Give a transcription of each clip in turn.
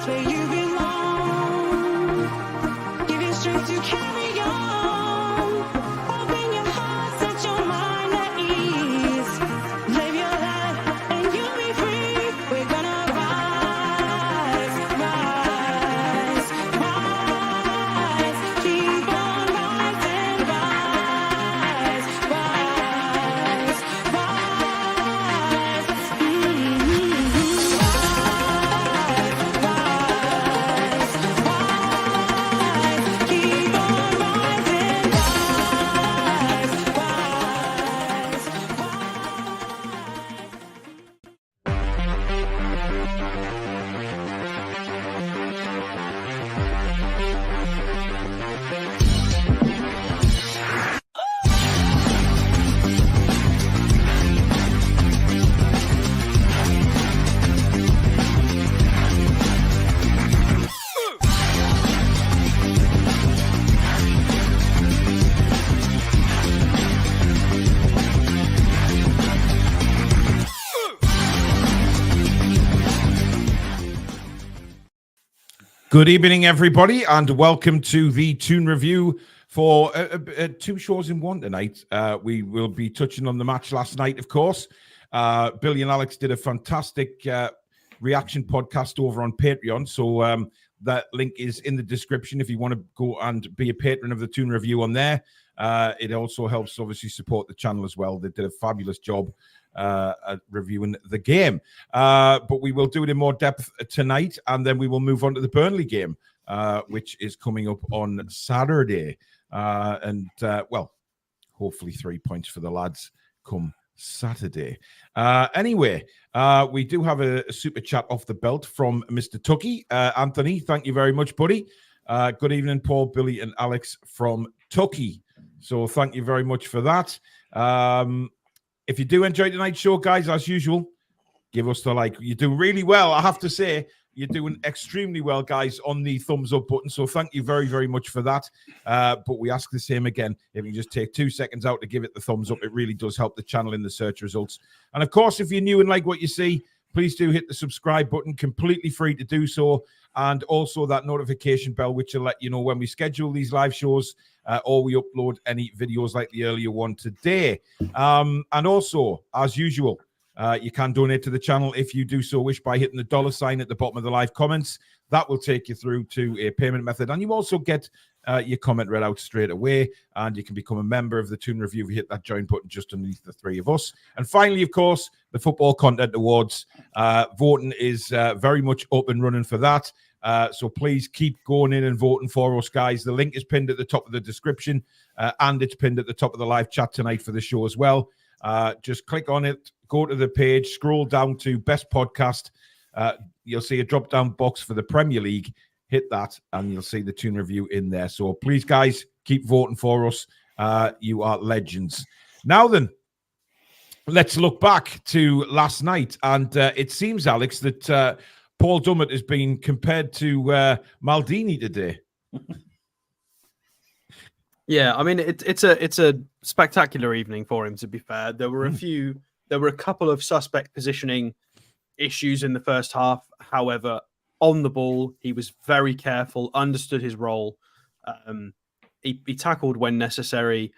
where you belong. Give you strength to carry on. Open your heart, set your mind at ease. Live your life and you'll be free. We're gonna rise, rise, rise. Keep on rising, rise, rise, rise. Keep on rising, Good evening, everybody, and welcome to the Toon Review for two shows in one tonight. We will be touching on the match last night, of course. Billy and Alex did a fantastic reaction podcast over on Patreon, so that link is in the description if you want to go and be a patron of the Toon Review on there. It also helps, obviously, support the channel as well. They did a fabulous job at reviewing the game. But we will do it in more depth tonight, and then we will move on to the Burnley game, which is coming up on Saturday. Well, hopefully 3 points for the lads come Saturday. Anyway, we do have a super chat off the belt from Mr. Tucky. Anthony, thank you very much, buddy. Good evening, Paul, Billy, and Alex from Tucky. So thank you very much for that. If you do enjoy tonight's show, guys, as usual, give us the like. You do really well, I have to say. You're doing extremely well, guys, on the thumbs up button. So thank you very, very much for that. But we ask the same again. If you just take 2 seconds out to give it the thumbs up, it really does help the channel in the search results. And of course, if you're new and like what you see, please do hit the subscribe button, completely free to do so. And also that notification bell, which will let you know when we schedule these live shows or we upload any videos like the earlier one today. And also, as usual, you can donate to the channel if you do so wish by hitting the $sign at the bottom of the live comments. That will take you through to a payment method. And you also get your comment read out straight away. And you can become a member of the Toon Review if you hit that join button just underneath the three of us. And finally, of course, the Football Content Awards. Voting is very much up and running for that. So please keep going in and voting for us, guys. The link is pinned at the top of the description. And it's pinned at the top of the live chat tonight for the show as well. Just click on it. Go to the page, scroll down to Best Podcast. You'll see a drop-down box for the Premier League. Hit that, and you'll see the Toon Review in there. So please, guys, keep voting for us. You are legends. Now then, let's look back to last night. And it seems, Alex, that Paul Dummett has been compared to Maldini today. Yeah, I mean, it's a spectacular evening for him, to be fair. There were a couple of suspect positioning issues in the first half. However, on the ball, he was very careful, understood his role. He tackled when necessary,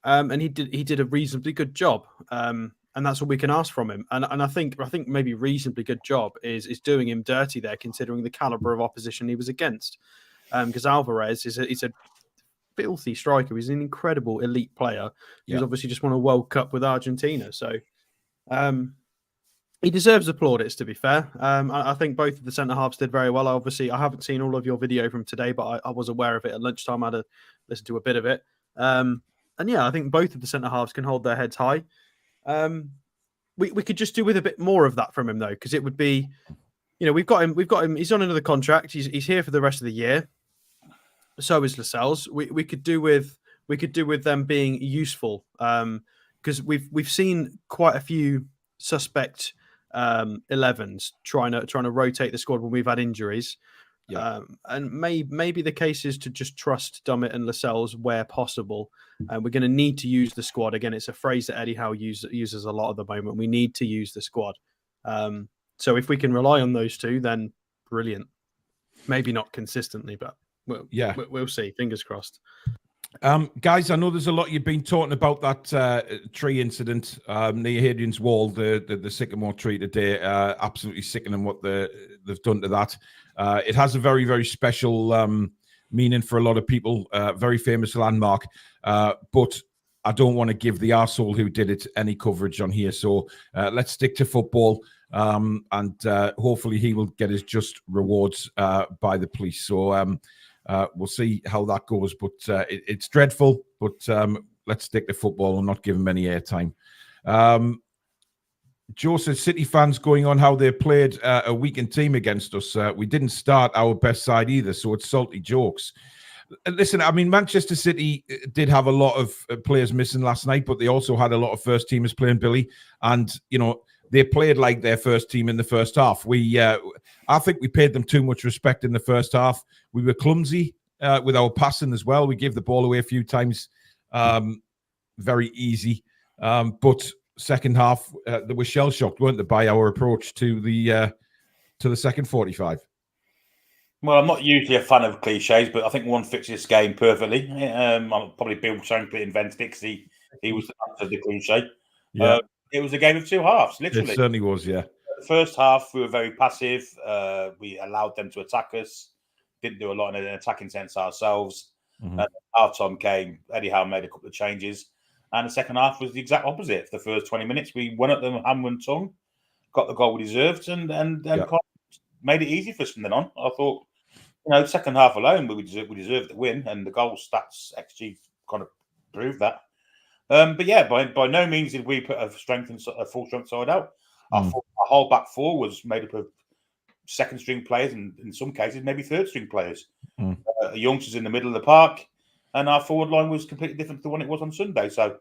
and he did a reasonably good job. And that's what we can ask from him. And I think maybe reasonably good job is doing him dirty there, considering the caliber of opposition he was against. Because Alvarez is a filthy striker. He's an incredible elite player. He's obviously just won a World Cup with Argentina. So he deserves plaudits, to be fair. I think both of the centre-halves did very well. Obviously, I haven't seen all of your video from today, but I was aware of it at lunchtime. I had to listen to a bit of it. And yeah, I think both of the centre-halves can hold their heads high. We could just do with a bit more of that from him, though, because it would be, we've got him. He's on another contract. He's here for the rest of the year. So is Lascelles. We could do with them being useful, because we've seen quite a few suspect 11s trying to rotate the squad when we've had injuries. Yeah. And maybe the case is to just trust Dummett and Lascelles where possible. And we're going to need to use the squad. Again, it's a phrase that Eddie Howe uses a lot at the moment. We need to use the squad. So if we can rely on those two, then brilliant. Maybe not consistently, but we'll see. Fingers crossed. Guys, I know there's a lot you've been talking about that tree incident near Hadrian's Wall, the sycamore tree today. Absolutely sickening what they've done to that. It has a very, very special meaning for a lot of people. Very famous landmark, but I don't want to give the arsehole who did it any coverage on here. So let's stick to football, and hopefully he will get his just rewards by the police. So we'll see how that goes. But it's dreadful, but let's stick to football and not give him any airtime. Joe says City fans going on how they played a weakened team against us. We didn't start our best side either, so it's salty jokes. Listen, I mean, Manchester City did have a lot of players missing last night, but they also had a lot of first teamers playing, Billy. And, you know, they played like their first team in the first half. I think we paid them too much respect in the first half. We were clumsy with our passing as well. We gave the ball away a few times, very easy. But second half, they were shell-shocked, weren't they, by our approach to the second 45. Well, I'm not usually a fan of cliches, but I think one fits this game perfectly. Probably Bill Shankly invented it because he was the man of the cliche. Yeah. It was a game of two halves, literally. It certainly was, yeah. The first half, we were very passive. We allowed them to attack us. Didn't do a lot in an attacking sense ourselves. Mm-hmm. Half-time came. Eddie Howe made a couple of changes. And the second half was the exact opposite. For the first 20 minutes, we won at them hammer and tongue, got the goal we deserved, and made it easy for us from then on. I thought, second half alone, we deserved the win, and the goal stats XG kind of proved that. But yeah, by no means did we put a full strength side out. Our whole back four was made up of second string players, and in some cases maybe third string players. Youngsters in the middle of the park, and our forward line was completely different to the one it was on Sunday. So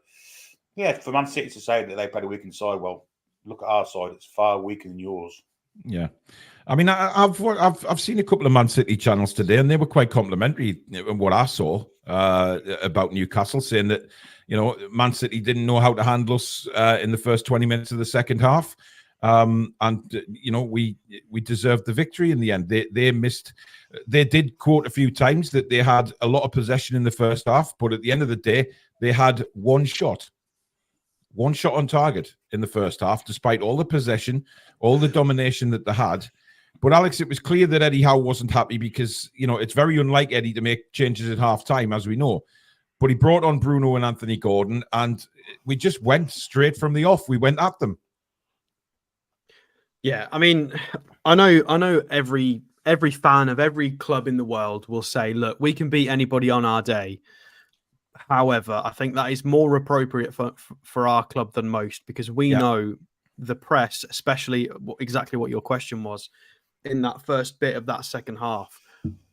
yeah, for Man City to say that they played a weakened side, well, look at our side; it's far weaker than yours. Yeah. I mean, I've seen a couple of Man City channels today, and they were quite complimentary in what I saw about Newcastle, saying that Man City didn't know how to handle us in the first 20 minutes of the second half, and we deserved the victory in the end. They missed. They did quote a few times that they had a lot of possession in the first half, but at the end of the day, they had one shot on target in the first half, despite all the possession, all the domination that they had. But Alex, it was clear that Eddie Howe wasn't happy because, it's very unlike Eddie to make changes at half-time, as we know. But he brought on Bruno and Anthony Gordon, and we just went straight from the off. We went at them. Yeah, I mean, I know every fan of every club in the world will say, look, we can beat anybody on our day. However, I think that is more appropriate for our club than most, because we know the press, especially exactly what your question was, in that first bit of that second half.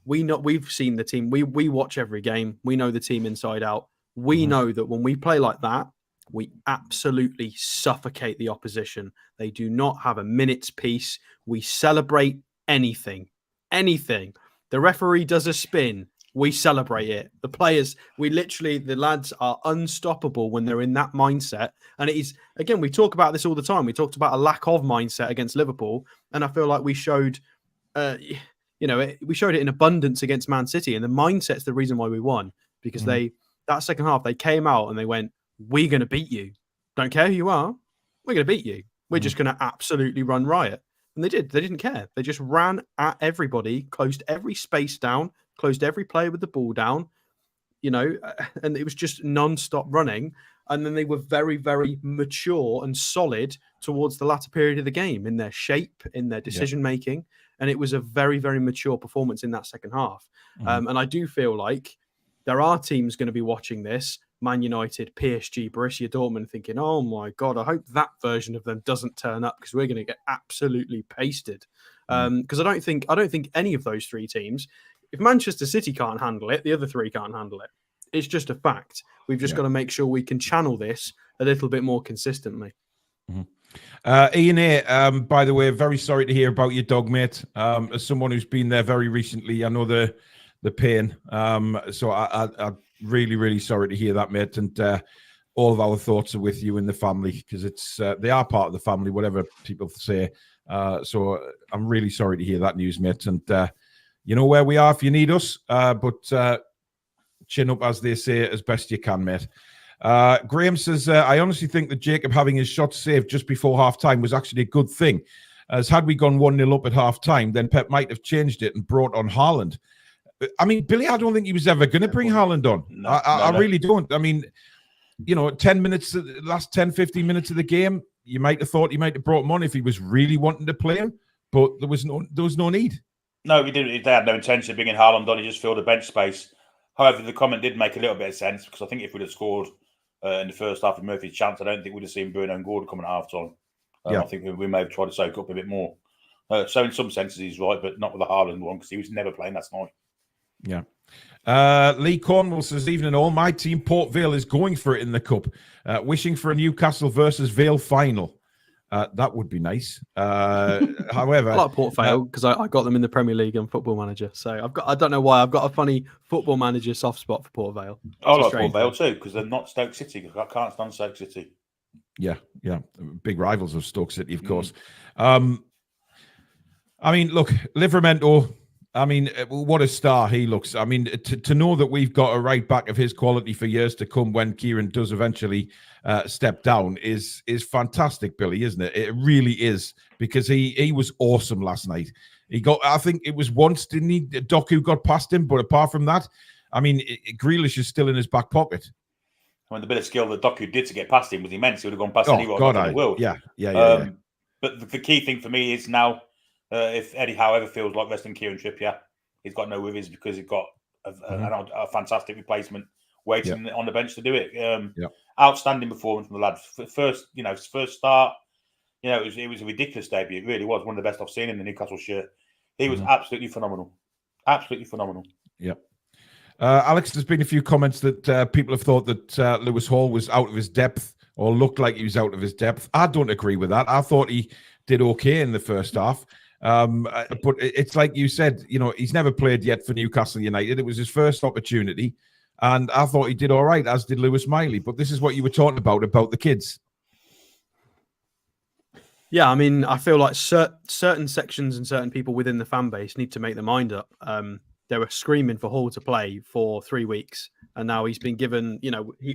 We've seen the team. We watch every game. We know the team inside out. We know that when we play like that, we absolutely suffocate the opposition. They do not have a minute's peace. We celebrate anything. The referee does a spin. We celebrate it. The players, the lads are unstoppable when they're in that mindset. And it is, again, we talk about this all the time. We talked about a lack of mindset against Liverpool. And I feel like we showed, we showed it in abundance against Man City. And the mindset's the reason why we won. Because that second half, they came out and they went, we're going to beat you. Don't care who you are. We're going to beat you. We're just going to absolutely run riot. And they did. They didn't care. They just ran at everybody, closed every space down, closed every player with the ball down, and it was just non-stop running. And then they were very, very mature and solid towards the latter period of the game in their shape, in their decision-making. And it was a very, very mature performance in that second half. And I do feel like there are teams going to be watching this, Man United, PSG, Borussia Dortmund, thinking, oh my God, I hope that version of them doesn't turn up because we're going to get absolutely pasted. Because I don't think any of those three teams, if Manchester City can't handle it, the other three can't handle it. It's just a fact. We've just got to make sure we can channel this a little bit more consistently. Ian A, by the way, very sorry to hear about your dog, mate. As someone who's been there very recently, I know the pain. So I'm really, really sorry to hear that, mate. And all of our thoughts are with you and the family, because they are part of the family, whatever people say. So I'm really sorry to hear that news, mate. And You know where we are if you need us. But chin up, as they say, as best you can, mate. Graham says, I honestly think that Jacob having his shot saved just before half-time was actually a good thing. As had we gone 1-0 up at half-time, then Pep might have changed it and brought on Haaland. I mean, Billy, I don't think he was ever going to bring Haaland on. No, I really don't. I mean, 10 minutes, the last 10, 15 minutes of the game, you might have thought he might have brought him on if he was really wanting to play him, but there was no need. No, we didn't. They had no intention of bringing Haaland on. He just filled the bench space. However, the comment did make a little bit of sense because I think if we'd have scored in the first half of Murphy's chance, I don't think we'd have seen Bruno and Gordon coming at half-time. I think we may have tried to soak up a bit more. So in some senses, he's right, but not with the Haaland one because he was never playing last night. Yeah. Lee Cornwall says, evening all, my team Port Vale is going for it in the Cup. Wishing for a Newcastle versus Vale final. That would be nice. However, I like Port Vale because I got them in the Premier League and Football Manager. So I don't know why, I've got a funny Football Manager soft spot for Port Vale. I like Port Vale too because they're not Stoke City. I can't stand Stoke City. Yeah. Big rivals of Stoke City, of course. I mean, look, Livramento, I mean, what a star he looks. I mean, to know that we've got a right back of his quality for years to come when Kieran does eventually step down is fantastic, Billy, isn't it? It really is, because he was awesome last night. I think it was once, didn't he? Doku got past him, but apart from that, I mean, Grealish is still in his back pocket. I mean, the bit of skill that Doku did to get past him was immense. He would have gone past anyone in the world. Yeah. But the key thing for me is now, if Eddie Howe ever feels like resting Kieran Trippier, he's got no withers because he's got a fantastic replacement waiting on the bench to do it. Outstanding performance from the lads. First start, it was a ridiculous debut. It really was one of the best I've seen in the Newcastle shirt. He was absolutely phenomenal. Absolutely phenomenal. Yeah. Alex, there's been a few comments that people have thought that Lewis Hall was out of his depth or looked like he was out of his depth. I don't agree with that. I thought he did okay in the first half. But it's like you said, he's never played yet for Newcastle United. It was his first opportunity. And I thought he did all right, as did Lewis Miley. But this is what you were talking about the kids. Yeah, I mean, I feel like certain sections and certain people within the fan base need to make their mind up. They were screaming for Hall to play for 3 weeks. And now he's been given,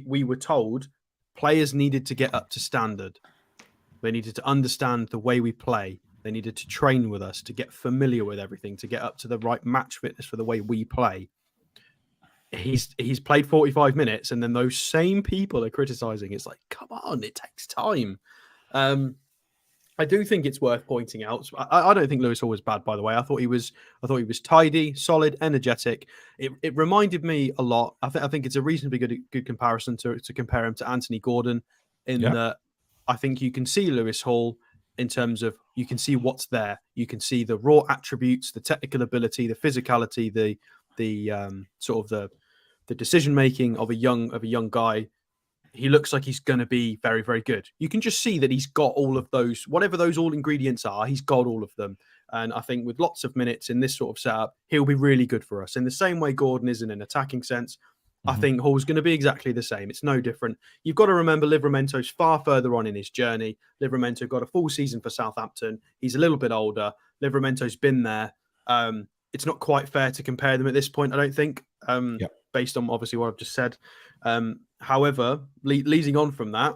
we were told players needed to get up to standard. They needed to understand the way we play. They needed to train with us, to get familiar with everything, to get up to the right match fitness for the way we play. He's played 45 minutes, and then those same people are criticizing. It's like, come on, it takes time. I do think it's worth pointing out. I don't think Lewis Hall was bad, by the way. I thought he was tidy, solid, energetic. It reminded me a lot. I think it's a reasonably good comparison to compare him to Anthony Gordon, in that I think you can see Lewis Hall in terms of you can see what's there. You can see the raw attributes, the technical ability, the physicality, the sort of the decision making of a young guy. He looks like he's going to be very, very good. You can just see that he's got all of those, whatever those all ingredients are, he's got all of them. And I think with lots of minutes in this sort of setup, he'll be really good for us. In the same way Gordon is in an attacking sense, I think Hall's going to be exactly the same. It's no different. You've got to remember Livramento's far further on in his journey. Livramento got a full season for Southampton. He's a little bit older. Livramento's been there. It's not quite fair to compare them at this point, I don't think, based on obviously what I've just said. However, leading on from that,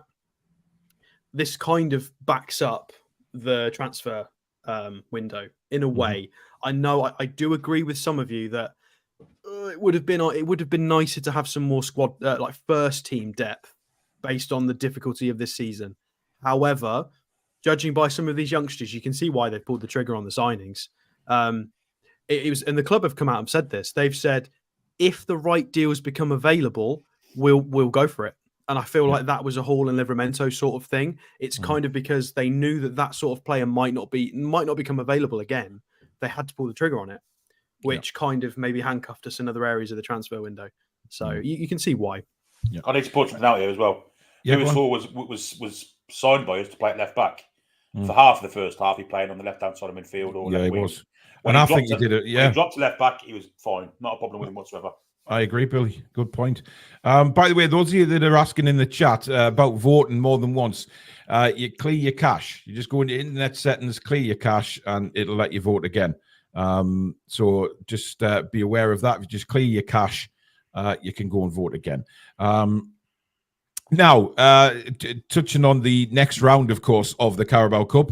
this kind of backs up the transfer window in a way. I know I do agree with some of you that it would have been nicer to have some more squad like first team depth based on the difficulty of this season. However, judging by some of these youngsters, you can see why they've pulled the trigger on the signings. It was, and the club have come out and said this. They've said if the right deals become available, we'll go for it. And I feel like that was a Hall and Livramento sort of thing. It's kind of because they knew that sort of player might not become available again. They had to pull the trigger on it, which kind of maybe handcuffed us in other areas of the transfer window. So you can see why. I need to point something out here as well. Lewis Hall was signed by us to play at left back. For half of the first half, he played on the left hand side of midfield or left wing. Was. When I think he did it. Yeah, when he dropped to left back, he was fine. Not a problem with him whatsoever. I agree, Billy. Good point. By the way, those of you that are asking in the chat about voting more than once, you clear your cache. You just go into internet settings, clear your cache, and it'll let you vote again. So just be aware of that. If you just clear your cache, you can go and vote again. Now, touching on the next round, of course, of the Carabao Cup,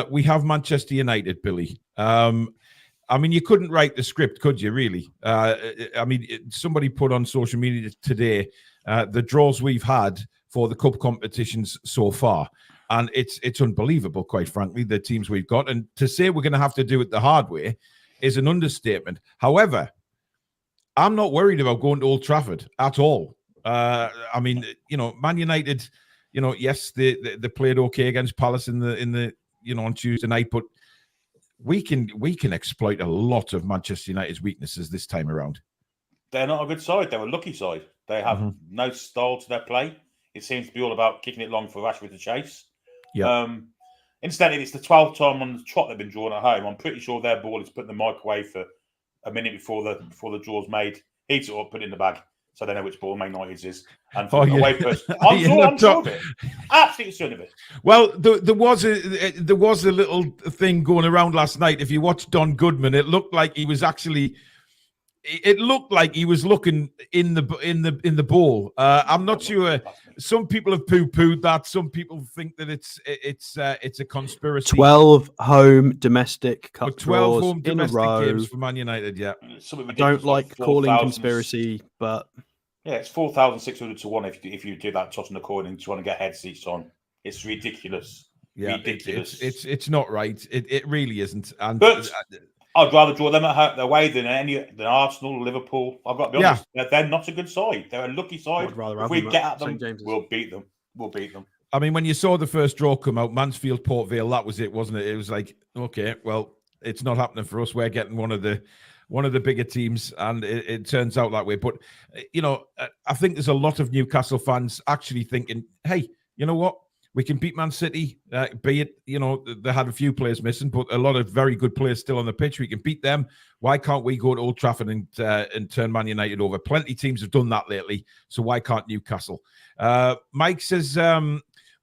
we have Manchester United, Billy. I mean, you couldn't write the script, could you, really? I mean, somebody put on social media today the draws we've had for the cup competitions so far. And it's unbelievable, quite frankly, the teams we've got. And to say we're going to have to do it the hard way is an understatement. However, I'm not worried about going to Old Trafford at all. I mean, Man United, yes, they played okay against Palace in the on Tuesday night, but we can exploit a lot of Manchester United's weaknesses this time around. They're not a good side. They're a lucky side. They have no style to their play. It seems to be all about kicking it long for Rashford to chase. Yeah. Incidentally, it's the 12th time on the trot they've been drawn at home. I'm pretty sure their ball is put in the microwave for a minute before the draw's made. Heats it up, put it in the bag, so they know which ball Man United's is. And for away person, I'm sure of it. Absolutely certain of it. Well, there was a little thing going around last night. If you watched Don Goodman, it looked like he was actually. It looked like he was looking in the ball. I'm not sure. Some people have poo-pooed that. Some people think that it's a conspiracy. 12 home domestic cup 12 draws home in a domestic row. games for Man United. Yeah, I don't like calling conspiracy, but yeah, it's 4,600 to 1 if you do that tossing the coin and trying to get heads each time. It's ridiculous. Yeah, ridiculous. It's not right. It really isn't. And but I'd rather draw them at their way than Arsenal, Liverpool. I've got to be honest. They're not a good side. They're a lucky side. If we get at them, we'll beat them. We'll beat them. I mean, when you saw the first draw come out, Mansfield, Port Vale, that was it, wasn't it? It was like, okay, well, it's not happening for us. We're getting one of the bigger teams, and it turns out that way. But I think there's a lot of Newcastle fans actually thinking, hey, you know what? We can beat Man City, be it, they had a few players missing, but a lot of very good players still on the pitch. We can beat them. Why can't we go to Old Trafford and turn Man United over? Plenty of teams have done that lately, so why can't Newcastle? Mike says,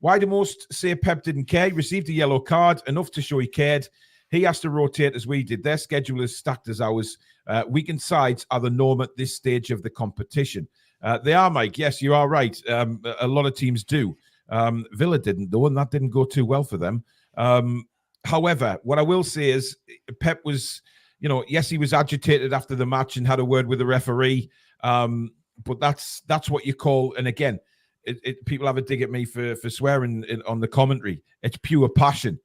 why do most say Pep didn't care? He received a yellow card, enough to show he cared. He has to rotate as we did. Their schedule is stacked as ours. Weakened sides are the norm at this stage of the competition. They are, Mike. Yes, you are right. A lot of teams do. Villa didn't, though, and that didn't go too well for them. However, what I will say is Pep was, yes, he was agitated after the match and had a word with the referee. But that's what you call, and again, people have a dig at me for swearing on the commentary. It's pure passion.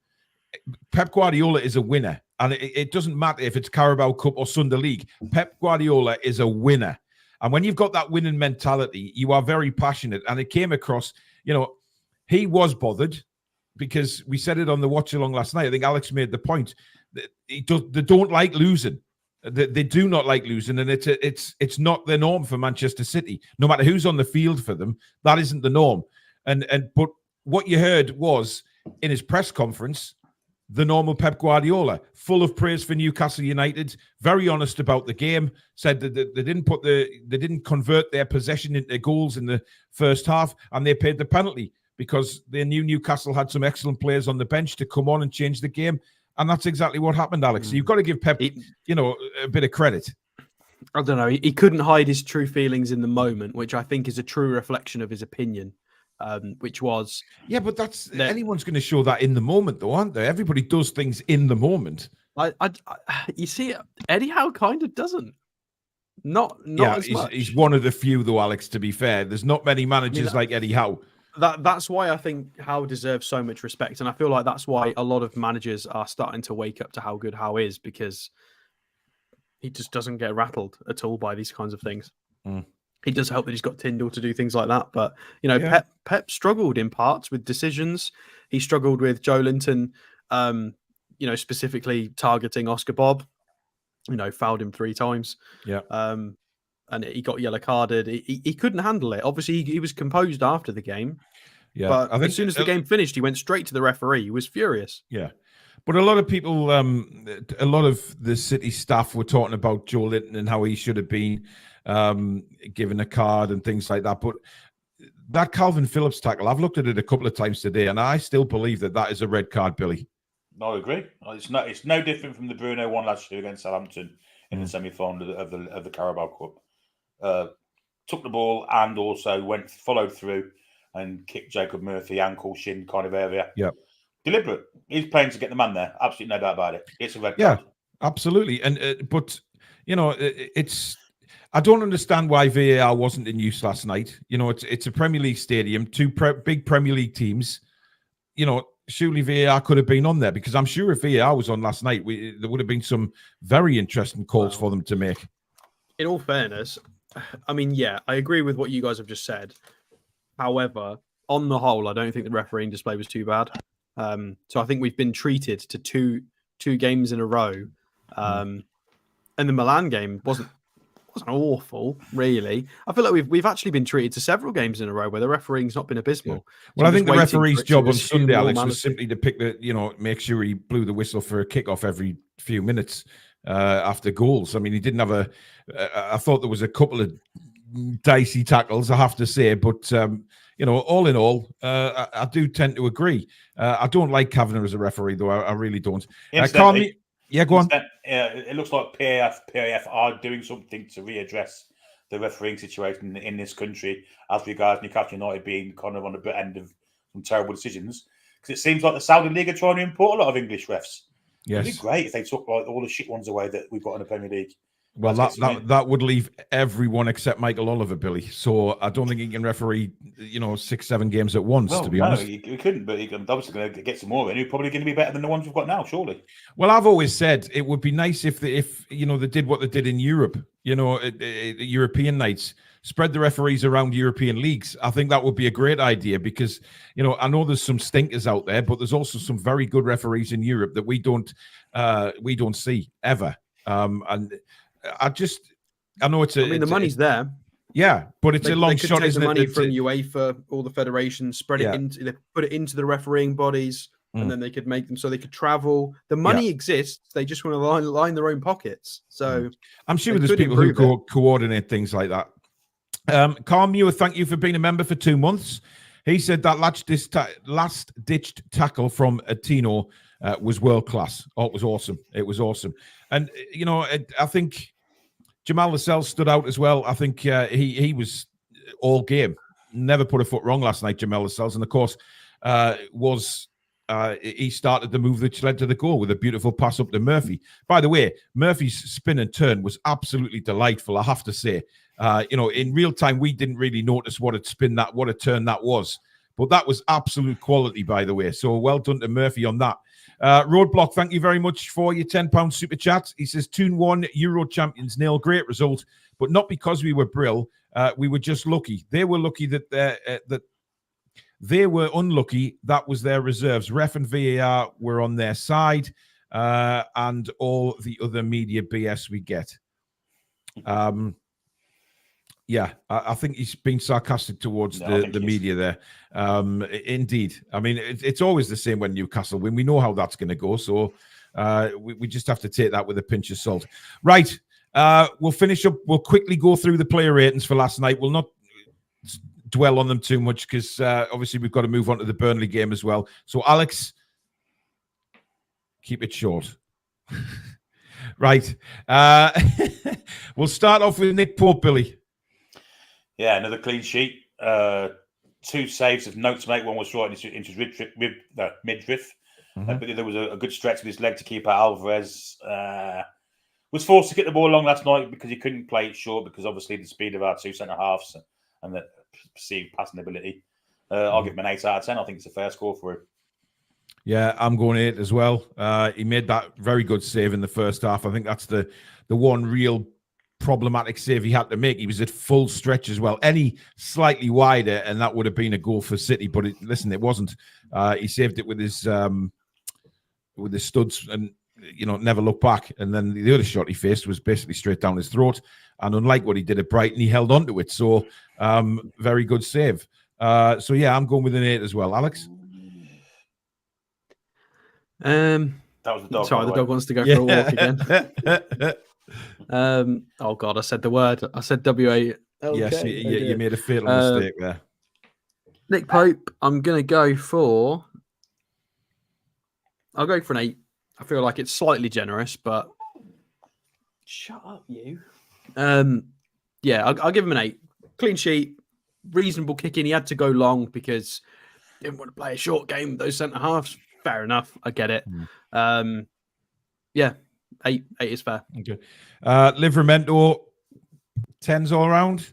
Pep Guardiola is a winner, and it doesn't matter if it's Carabao Cup or Sunday League. Pep Guardiola is a winner. And when you've got that winning mentality, you are very passionate. And it came across, he was bothered because we said it on the watch along last night. I think Alex made the point that they don't like losing. They do not like losing, and it's not the norm for Manchester City. No matter who's on the field for them, that isn't the norm. But what you heard was in his press conference, the normal Pep Guardiola, full of praise for Newcastle United, very honest about the game, said that they didn't convert their possession into goals in the first half, and they paid the penalty because they knew Newcastle had some excellent players on the bench to come on and change the game. And that's exactly what happened, Alex. So you've got to give Pep, a bit of credit. I don't know. He couldn't hide his true feelings in the moment, which I think is a true reflection of his opinion, which was... Yeah, but anyone's going to show that in the moment, though, aren't they? Everybody does things in the moment. You see, Eddie Howe kind of doesn't. Not as much. He's one of the few, though, Alex, to be fair. There's not many managers like Eddie Howe. That's why I think Howe deserves so much respect, and I feel like that's why a lot of managers are starting to wake up to how good Howe is, because he just doesn't get rattled at all by these kinds of things. He does help that he's got Tyndall to do things like that, but Pep struggled in parts with decisions. He struggled with Joe Linton, specifically targeting Oscar Bob. Fouled him 3 times. Yeah. And he got yellow carded. He couldn't handle it. Obviously, he was composed after the game. Yeah, but I think as soon as the game finished, he went straight to the referee. He was furious. Yeah, but a lot of people, a lot of the City staff were talking about Joe Linton and how he should have been given a card and things like that. But that Calvin Phillips tackle, I've looked at it a couple of times today, and I still believe that is a red card, Billy. I agree. It's no different from the Bruno one last year against Southampton in the semi-final of the Carabao Cup. Took the ball and also followed through and kicked Jacob Murphy ankle shin kind of area. Yeah, deliberate. He's playing to get the man there. Absolutely no doubt about it. It's a red yeah, card. absolutely. And but you know, it's. I don't understand why VAR wasn't in use last night. You know, it's a Premier League stadium, two big Premier League teams. You know, surely VAR could have been on there, because I'm sure if VAR was on last night, there would have been some very interesting calls for them to make. In all fairness, I mean, yeah, I agree with what you guys have just said. However, on the whole, I don't think the refereeing display was too bad. So I think we've been treated to two games in a row, and the Milan game wasn't awful, really. I feel like we've actually been treated to several games in a row where the refereeing's not been abysmal. Yeah. Well, So I think the referee's job on Sunday, Alex, normality. was simply to pick make sure he blew the whistle for a kickoff every few minutes after goals. I mean, he didn't have I thought there was a couple of dicey tackles, I have to say, but you know, all in all, I do tend to agree. I don't like Kavanagh as a referee, though. I really don't. Yeah, go on. It looks like PAF are doing something to readdress the refereeing situation in this country as regards Newcastle United being kind of on the end of some terrible decisions. Because it seems like the Saudi League are trying to import a lot of English refs. Yes. It'd be great if they took like all the shit ones away that we've got in the Premier League. Well, that would leave everyone except Michael Oliver, Billy. So I don't think he can referee, 6-7 games at once, to be honest. He couldn't, but he's obviously going to get some more in. He's probably going to be better than the ones we've got now, surely. Well, I've always said it would be nice if they did what they did in Europe, European nights, spread the referees around European leagues. I think that would be a great idea because, I know there's some stinkers out there, but there's also some very good referees in Europe that we don't see ever. And I know the money's there. Yeah, but it's a long shot, isn't it? Money from UEFA, all the federations, spread it into, they put it into the refereeing bodies, and then they could make them so they could travel. The money exists; they just want to line their own pockets. So I'm sure there's people who coordinate things like that. Carl Muir, thank you for being a member for 2 months. He said that last-ditched tackle from Tino was world class. Oh, it was awesome. It was awesome. And, I think Jamal Lascelles stood out as well. I think he was all game. Never put a foot wrong last night, Jamal Lascelles. And, of course, he started the move that led to the goal with a beautiful pass up to Murphy. By the way, Murphy's spin and turn was absolutely delightful, I have to say. In real time, we didn't really notice what a turn that was. But that was absolute quality, by the way. So well done to Murphy on that. Roadblock, thank you very much for your £10 super chat. He says, Toon 1 Euro champions nil. Great result, but not because we were brill. We were just lucky. They were lucky that they were unlucky. That was their reserves. Ref and VAR were on their side, and all the other media BS we get. Yeah, I think he's been sarcastic towards the media there. Indeed. I mean, it's always the same when Newcastle win. We know how that's going to go. So we just have to take that with a pinch of salt. Right. We'll finish up. We'll quickly go through the player ratings for last night. We'll not dwell on them too much because obviously we've got to move on to the Burnley game as well. So, Alex, keep it short. Right. We'll start off with Nick Pope, Billy. Yeah, another clean sheet. 2 saves of note to make. One was right into his midriff. But there was a good stretch with his leg to keep out. Alvarez was forced to get the ball along last night because he couldn't play it short because obviously the speed of our 2 centre-halves and the perceived passing ability. I'll give him an 8 out of 10. I think it's a fair score for him. Yeah, I'm going 8 as well. He made that very good save in the first half. I think that's the one real problematic save he had to make. He was at full stretch as well. Any slightly wider, and that would have been a goal for City. But listen, it wasn't. He saved it with his studs, and never looked back. And then the other shot he faced was basically straight down his throat. And unlike what he did at Brighton, he held on to it. So very good save. So yeah, I'm going with an 8 as well. Alex. That was the dog. Sorry, the dog wants to go for a walk again. Oh God, I said the word. I said WA. Yes, you made a fatal mistake there. Nick Pope, I'm going to go for I'll go for an 8. I feel like it's slightly generous, but shut up, you. Yeah, I'll give him an 8. Clean sheet, reasonable kicking. He had to go long because he didn't want to play a short game with those centre halves. Fair enough. I get it. Yeah, 8 is fair. Okay. Livramento, 10s all around.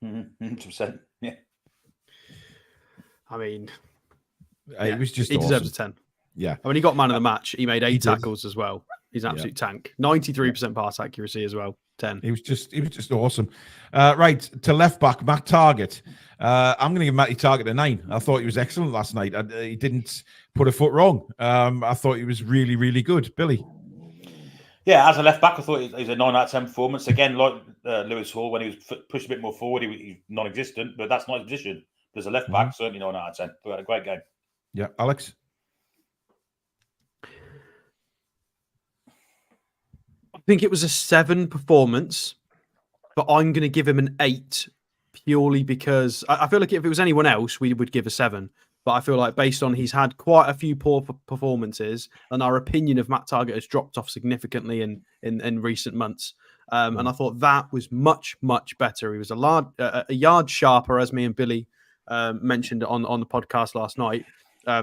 100%. Yeah. I mean, It was just he awesome. deserves a 10. Yeah. I mean, he got man of the match. He made 8 did. tackles as well. He's an absolute tank. 93% pass accuracy as well. 10. He was just awesome. Right, to left back, Matt Target. I'm going to give Matty Target a 9. I thought he was excellent last night. He didn't put a foot wrong. I thought he was really, really good. Billy. Yeah, as a left back, I thought he was a 9 out of 10 performance. Again, like Lewis Hall, when he was pushed a bit more forward, he was non-existent, but that's not his position. But as a left back, certainly 9 out of 10. We had a great game. Yeah, Alex. I think it was a 7 performance, but I'm going to give him an 8 purely because I feel like if it was anyone else, we would give a 7. But I feel like based on he's had quite a few poor performances and our opinion of Matt Target has dropped off significantly in recent months. And I thought that was much, much better. He was a yard sharper, as me and Billy mentioned on the podcast last night.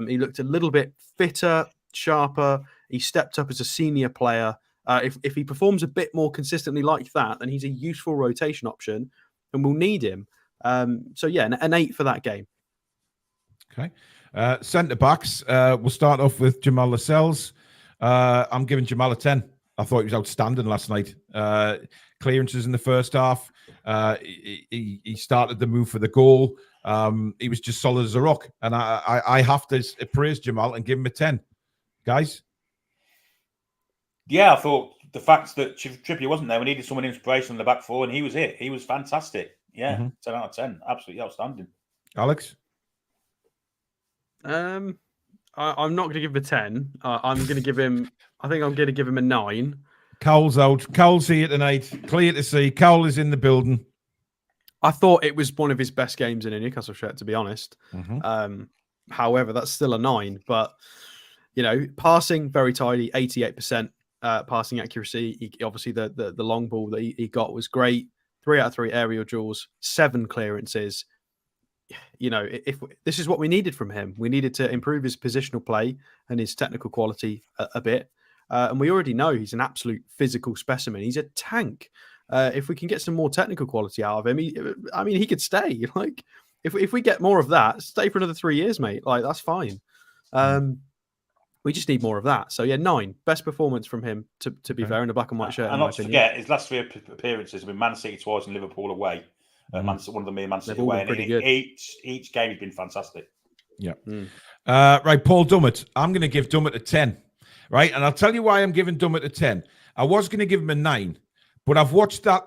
He looked a little bit fitter, sharper. He stepped up as a senior player. If he performs a bit more consistently like that, then he's a useful rotation option and we'll need him. So, yeah, an 8 for that game. Okay. Centre backs. We'll start off with Jamal Lascelles. I'm giving Jamal a 10. I thought he was outstanding last night. Clearances in the first half. He started the move for the goal. He was just solid as a rock. And I have to praise Jamal and give him a 10. Guys? Yeah, I thought the fact that Trippier wasn't there, we needed someone inspirational in the back four, and he was it. He was fantastic. Yeah, 10 out of 10. Absolutely outstanding. Alex? I'm not going to give him a 10. I'm going to give him, I think I'm going to give him a 9. Cowell's out. Cowell's here tonight. Clear to see. Cowell is in the building. I thought it was one of his best games in a Newcastle shirt, to be honest. However, that's still a 9. But, you know, passing, very tidy, 88% passing accuracy. Obviously, the long ball that he got was great. 3 out of 3 aerial duels, 7 clearances. You know, if this is what we needed from him, we needed to improve his positional play and his technical quality a bit. And we already know he's an absolute physical specimen. He's a tank. If we can get some more technical quality out of him, he could stay. Like, if we get more of that, stay for another 3 years, mate. Like, that's fine. We just need more of that. So yeah, 9. Best performance from him, to be fair, in a black and white shirt. And not to forget, his last 3 appearances have been Man City twice and Liverpool away. One of them being Man City away. Pretty good. Each game has been fantastic. Yeah. Right, Paul Dummett. I'm going to give Dummett a 10. Right, and I'll tell you why I'm giving Dummett a 10. I was going to give him a 9, but I've watched that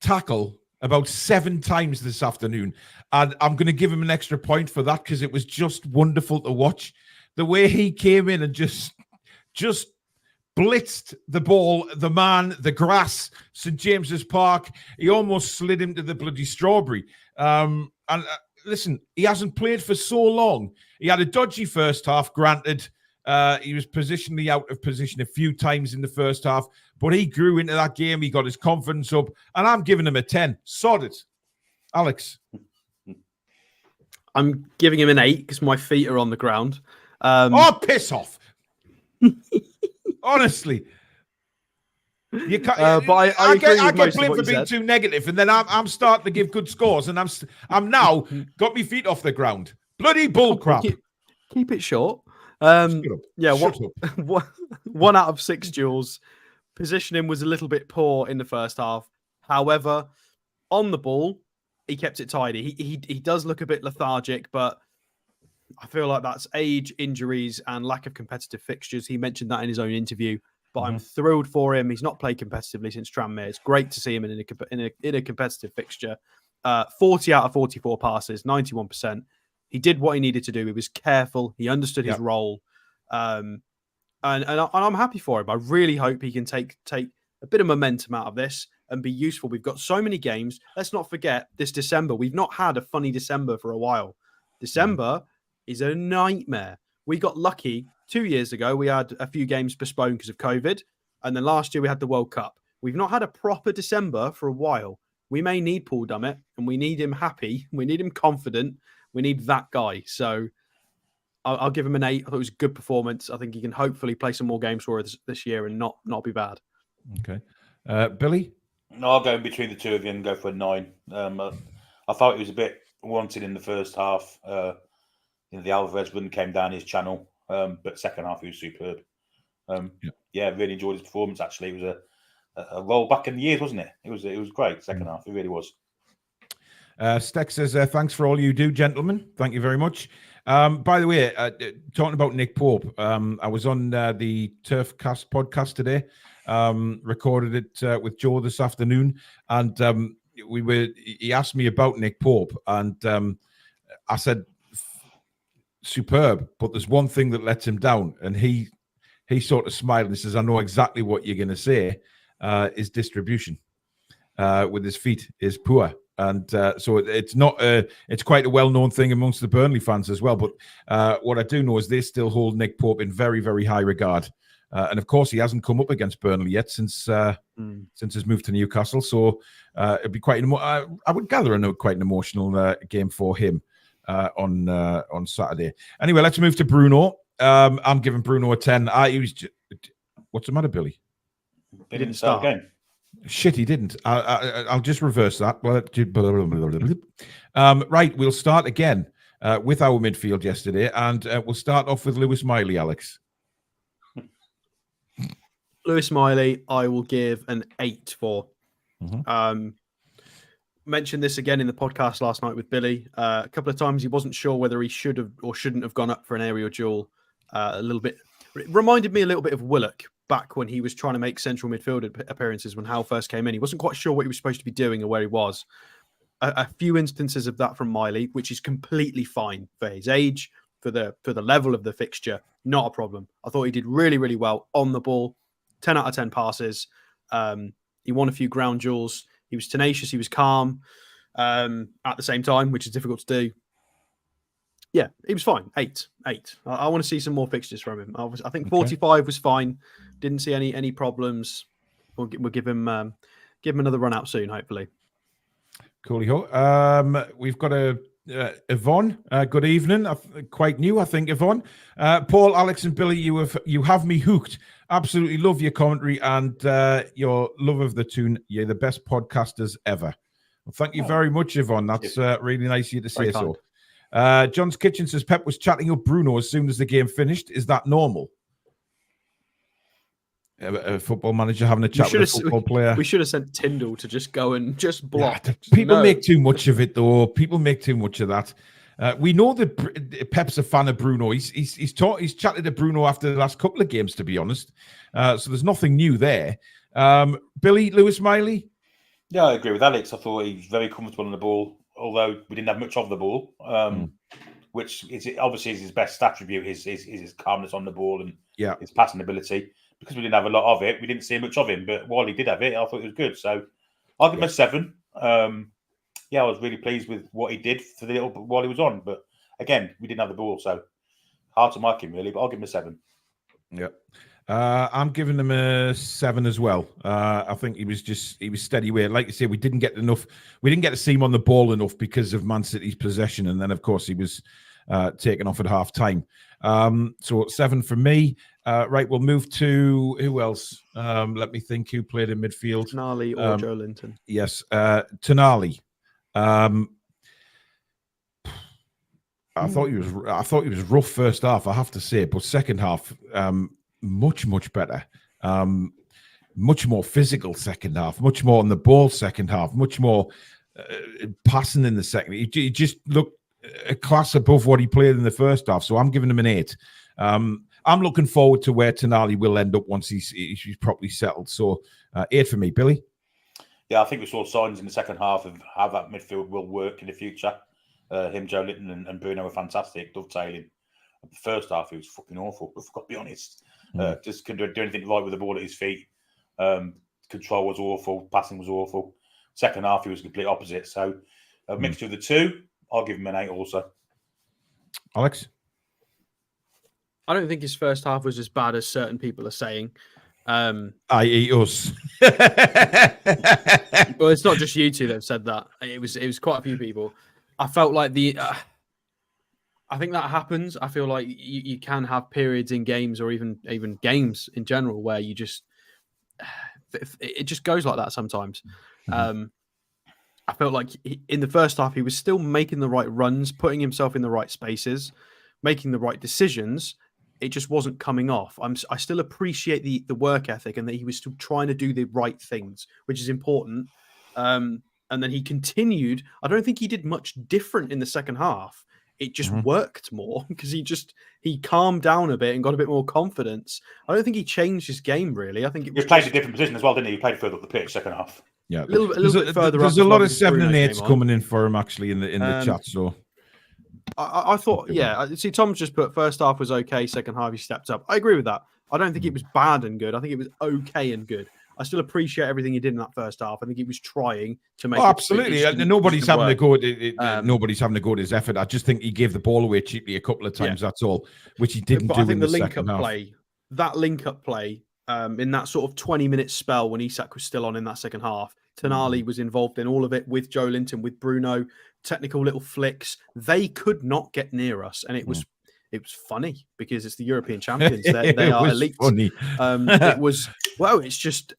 tackle about 7 times this afternoon, and I'm going to give him an extra point for that because it was just wonderful to watch. The way he came in and just blitzed the ball, the man, the grass, St. James's Park. He almost slid him to the bloody strawberry. Listen, he hasn't played for so long. He had a dodgy first half, granted. He was positionally out of position a few times in the first half, but he grew into that game. He got his confidence up, and I'm giving him a 10. Sod it. Alex? I'm giving him an 8 because my feet are on the ground. Piss off. Honestly. You can't, but I agree get with most of blamed what for you being said. too negative, and then I'm starting to give good scores, and I'm now got my feet off the ground. Bloody bull crap. Keep it short. Shut Yeah, up. 1 out of 6 duels. Positioning was a little bit poor in the first half. However, on the ball, he kept it tidy. He does look a bit lethargic, but I feel like that's age, injuries, and lack of competitive fixtures. He mentioned that in his own interview. But I'm thrilled for him. He's not played competitively since Tranmere. It's great to see him in a competitive fixture. 40 out of 44 passes, 91%. He did what he needed to do. He was careful. He understood his role. And I'm happy for him. I really hope he can take a bit of momentum out of this and be useful. We've got so many games. Let's not forget this December. We've not had a funny December for a while. December is a nightmare. We got lucky 2 years ago, we had a few games postponed because of COVID. And then last year, we had the World Cup. We've not had a proper December for a while. We may need Paul Dummett, and we need him happy. We need him confident. We need that guy. So I'll give him an 8. I thought it was a good performance. I think he can hopefully play some more games for us this year and not be bad. Okay. Billy? No, I'll go in between the two of you and go for a 9. I thought he was a bit wanted in the first half. The Alvarez run came down his channel, but second half he was superb. Really enjoyed his performance. Actually, it was a roll back in the years, wasn't it? It was great second half. It really was. Steck says, thanks for all you do, gentlemen. Thank you very much. By the way, talking about Nick Pope, I was on the Turfcast podcast today, recorded it with Joe this afternoon, and he asked me about Nick Pope, and I said, superb, but there's one thing that lets him down, and he sort of smiled and says, I know exactly what you're going to say. His distribution with his feet is poor. And so it's not it's quite a well-known thing amongst the Burnley fans as well. But what I do know is they still hold Nick Pope in very, very high regard. And of course, he hasn't come up against Burnley yet since his move to Newcastle. So it'd be quite I would gather quite an emotional game for him on Saturday. Anyway, let's move to Bruno. I'm giving Bruno a 10. What's the matter, Billy? He didn't start again. Shit, he didn't. I'll just reverse that. Right, we'll start again with our midfield yesterday, and we'll start off with Lewis Miley, Alex. Lewis Miley, I will give an 8 for. Mentioned this again in the podcast last night with Billy. A couple of times he wasn't sure whether he should have or shouldn't have gone up for an aerial duel. A little bit. It reminded me a little bit of Willock back when he was trying to make central midfield appearances when Hal first came in. He wasn't quite sure what he was supposed to be doing or where he was. A few instances of that from Miley, which is completely fine for his age, for the level of the fixture. Not a problem. I thought he did really, really well on the ball. 10 out of 10 passes. He won a few ground duels. He was tenacious. He was calm at the same time, which is difficult to do. Yeah, he was fine. 8. I want to see some more fixtures from him. I think 45 was fine. Didn't see any problems. We'll give him another run out soon, hopefully. Coolio. We've got Yvonne. Good evening. Quite new, I think, Yvonne. Paul, Alex, and Billy, you have me hooked. Absolutely love your commentary and your love of the Toon. You're the best podcasters ever. Well, thank you very much, Yvonne. That's really nice of you to say so. John's Kitchen says Pep was chatting up Bruno as soon as the game finished. Is that normal? A football manager having a chat with a football player. We should have sent Tyndall to just go and just block. People make too much of it, though. People make too much of that. We know that Pep's a fan of Bruno. He's chatted to Bruno after the last couple of games, to be honest. So there's nothing new there. Billy, Lewis Miley? Yeah, I agree with Alex. I thought he was very comfortable on the ball, although we didn't have much of the ball, which is obviously is his best attribute, is his calmness on the ball and his passing ability. Because we didn't have a lot of it, we didn't see much of him. But while he did have it, I thought it was good. So I'll give him a 7. I was really pleased with what he did for the little while he was on. But again, we didn't have the ball, so hard to mark him really. But I'll give him a 7. Yeah. I'm giving him a 7 as well. I think he was steady way. Like you say, we didn't get to see him on the ball enough because of Man City's possession, and then of course he was taken off at half time. So 7 for me. Right, we'll move to who else? Let me think. Who played in midfield? Tonali or Joe Linton? Yes, Tonali. I thought he was rough first half, I have to say, but second half, much better. Much more physical second half, much more on the ball second half, much more passing in the second. He just looked a class above what he played in the first half. So I'm giving him an 8. I'm looking forward to where Tonali will end up once he's properly settled. So 8 for me, Billy. Yeah, I think we saw signs in the second half of how that midfield will work in the future. Him, Joe Linton, and Bruno were fantastic, dovetailing. The first half, he was fucking awful. I've got to be honest. Just couldn't do anything right with the ball at his feet. Control was awful. Passing was awful. Second half, he was the complete opposite. So a mixture of the two. I'll give him an 8 also. Alex? I don't think his first half was as bad as certain people are saying. I.e. us. Well, it's not just you two that have said that. It was quite a few people. I felt like I think that happens. I feel like you can have periods in games or even games in general where you just it just goes like that sometimes. I felt like in the first half he was still making the right runs, putting himself in the right spaces, making the right decisions. It just wasn't coming off. I still appreciate the work ethic and that he was still trying to do the right things, which is important. And then he continued. I don't think he did much different in the second half. It just worked more because he calmed down a bit and got a bit more confidence. I don't think he changed his game really. I think it was He played a different position as well, didn't he? He played further up the pitch second half. Yeah, a little bit further. There's up a lot of as well 7 and because 8s Bruno came on. coming in for him actually in the chat. So I thought, yeah. See, Tom's just put first half was okay, second half he stepped up. I agree with that. I don't think it was bad and good. I think it was okay and good. I still appreciate everything he did in that first half. I think he was trying to make. Absolutely, nobody's having to go. Nobody's having to go to his effort. I just think he gave the ball away cheaply a couple of times. That's all, which he didn't do. I think in the second half. that link up play, in that sort of 20-minute spell when Isak was still on in that second half, Tonali was involved in all of it with Joe Linton, with Bruno, technical little flicks. They could not get near us, and it was funny because it's the European champions. They are elite. Funny. It was it's just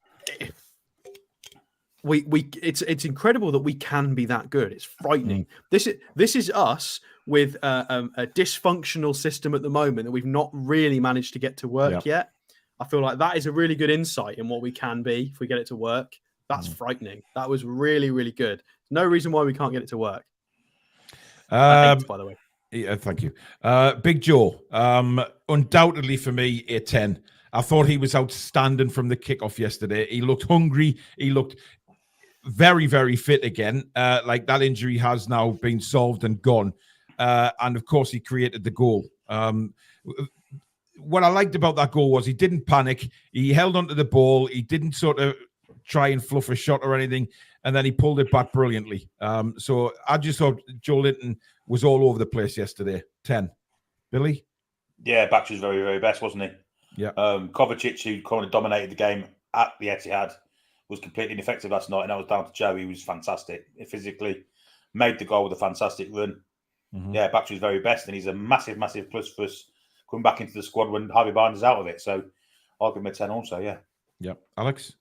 it's incredible that we can be that good. It's frightening. This is us with a dysfunctional system at the moment that we've not really managed to get to work yet. I feel like that is a really good insight in what we can be if we get it to work. That's frightening. That was really, really good. No reason why we can't get it to work. By the way. Yeah, thank you. Big Joe, undoubtedly for me, a 10. I thought he was outstanding from the kickoff yesterday. He looked hungry. He looked very, very fit again. Like that injury has now been solved and gone. And of course, he created the goal. What I liked about that goal was he didn't panic. He held onto the ball. He didn't sort of try and fluff a shot or anything. And then he pulled it back brilliantly. So I just thought Joe Linton was all over the place yesterday. 10. Billy? Yeah, Bax was very, very best, wasn't he? Yeah. Kovacic, who kind of dominated the game at the Etihad, was completely ineffective last night, and that was down to Joe. He was fantastic. He physically made the goal with a fantastic run. Yeah, Bax was very best, and he's a massive, massive plus for us coming back into the squad when Harvey Barnes is out of it. So I'll give him a 10 also, yeah. Yeah. Alex?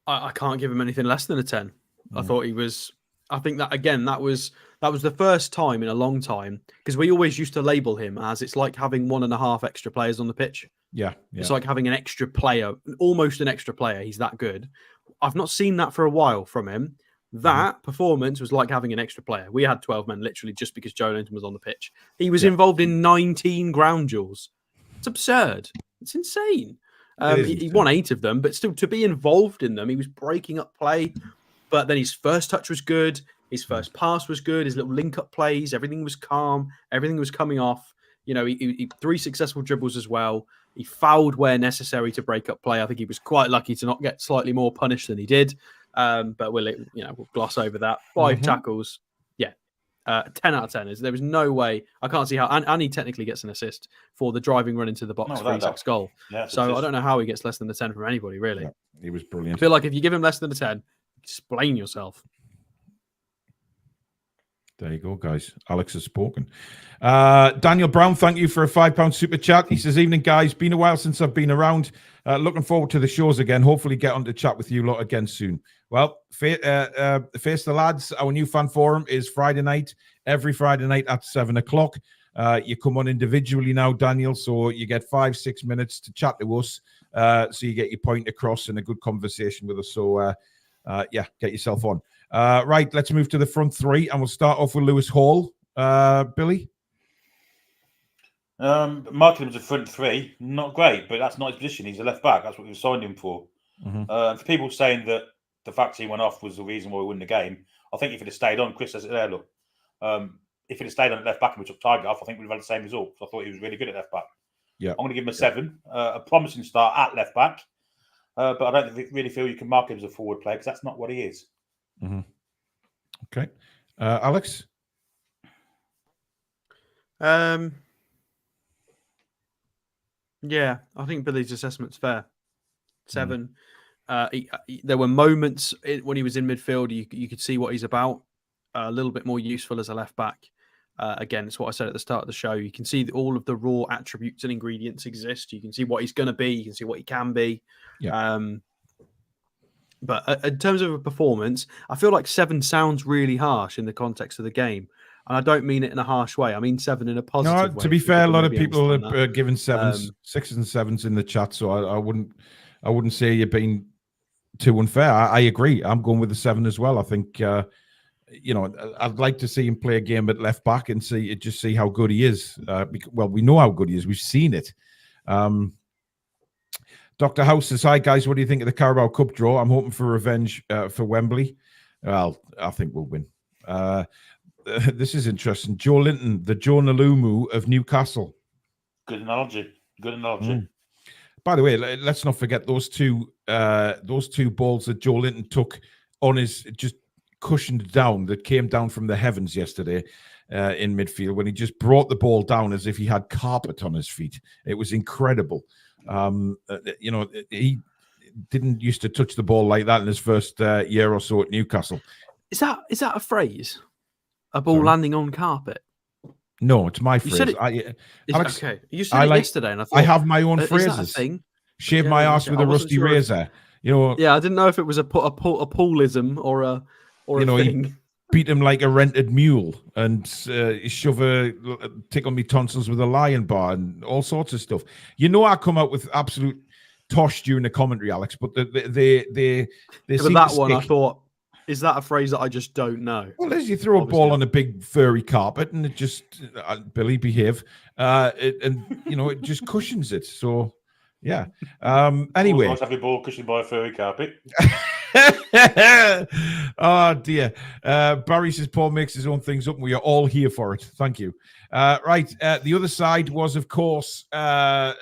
I can't give him anything less than a 10. I thought he was. I think that again, that was the first time in a long time, because we always used to label him as it's like having 1.5 extra players on the pitch. Yeah. It's like having an extra player, almost an extra player. He's that good. I've not seen that for a while from him. That performance was like having an extra player. We had 12 men literally just because Joe Linton was on the pitch. He was involved in 19 ground duels. It's absurd. It's insane. He won 8 of them, but still to be involved in them, he was breaking up play. But then his first touch was good. His first pass was good. His little link-up plays, everything was calm. Everything was coming off. You know, he 3 successful dribbles as well. He fouled where necessary to break up play. I think he was quite lucky to not get slightly more punished than he did. But we'll gloss over that. 5 tackles. Yeah. 10 out of 10. There was no way. I can't see how. And he technically gets an assist for the driving run into the box for Isak's goal. Yeah, so I don't know how he gets less than a 10 from anybody, really. Yeah, he was brilliant. I feel like if you give him less than a 10, explain yourself. There you go, guys. Alex has spoken. Daniel Brown, thank you for a £5 super chat. He says, evening, guys. Been a while since I've been around. Looking forward to the shows again. Hopefully get on to chat with you lot again soon. Well, Face the Lads, our new fan forum is Friday night, every Friday night at 7 o'clock. You come on individually now, Daniel, so you get 5-6 minutes to chat to us. So you get your point across and a good conversation with us. So, yeah, get yourself on. Right, let's move to the front 3, and we'll start off with Lewis Hall. Billy? Marking him as a front 3, not great, but that's not his position. He's a left back. That's what we signed him for. For people saying that the fact he went off was the reason why we won the game, I think if it had stayed on, Chris says it there, look. If it had stayed on at left back and we took Tiger off, I think we'd have had the same result. I thought he was really good at left back. Yeah, I'm going to give him a 7. A promising start at left back. But I don't really feel you can mark him as a forward player because that's not what he is. Okay. Alex? Yeah, I think Billy's assessment's fair. 7. There were moments when he was in midfield, you could see what he's about. A little bit more useful as a left back. Again, it's what I said at the start of the show. You can see that all of the raw attributes and ingredients exist. You can see what he's going to be. You can see what he can be. Yeah. But in terms of a performance, I feel like 7 sounds really harsh in the context of the game. And I don't mean it in a harsh way. I mean 7 in a positive way. To be fair, a lot of people understand are giving 7s, 6s, and 7s in the chat. So I wouldn't say you're being too unfair. I agree. I'm going with the 7 as well. I think I'd like to see him play a game at left back and see how good he is. Well, we know how good he is. We've seen it. Dr. House says, "Hi guys, what do you think of the Carabao Cup draw? I'm hoping for revenge for Wembley. Well, I think we'll win." This is interesting. Joe Linton, the Joe Nalumu of Newcastle. Good analogy. Good analogy. By the way, let's not forget those two balls that Joe Linton took on his just cushioned down, that came down from the heavens yesterday in midfield, when he just brought the ball down as if he had carpet on his feet. It was incredible. He didn't used to touch the ball like that in his first year or so at Newcastle. Is that a phrase? A ball landing on carpet? No, it's my phrase. Alex, okay. You said it yesterday, and I thought I have my own is phrases. that a thing? Shave my ass with a rusty razor. Yeah, I didn't know if it was a poolism or a thing. Beat him like a rented mule and tickle me tonsils with a lion bar and all sorts of stuff. I come out with absolute tosh during the commentary, Alex, but they but that one, I thought, is that a phrase that I just don't know? Well, as you throw a ball on a big furry carpet and it just, Billy, behave, it just cushions it. So, yeah. Anyway. Nice to have your ball cushioned by a furry carpet. Oh, dear. Barry says Paul makes his own things up and we are all here for it. Thank you. Right. The other side was, of course,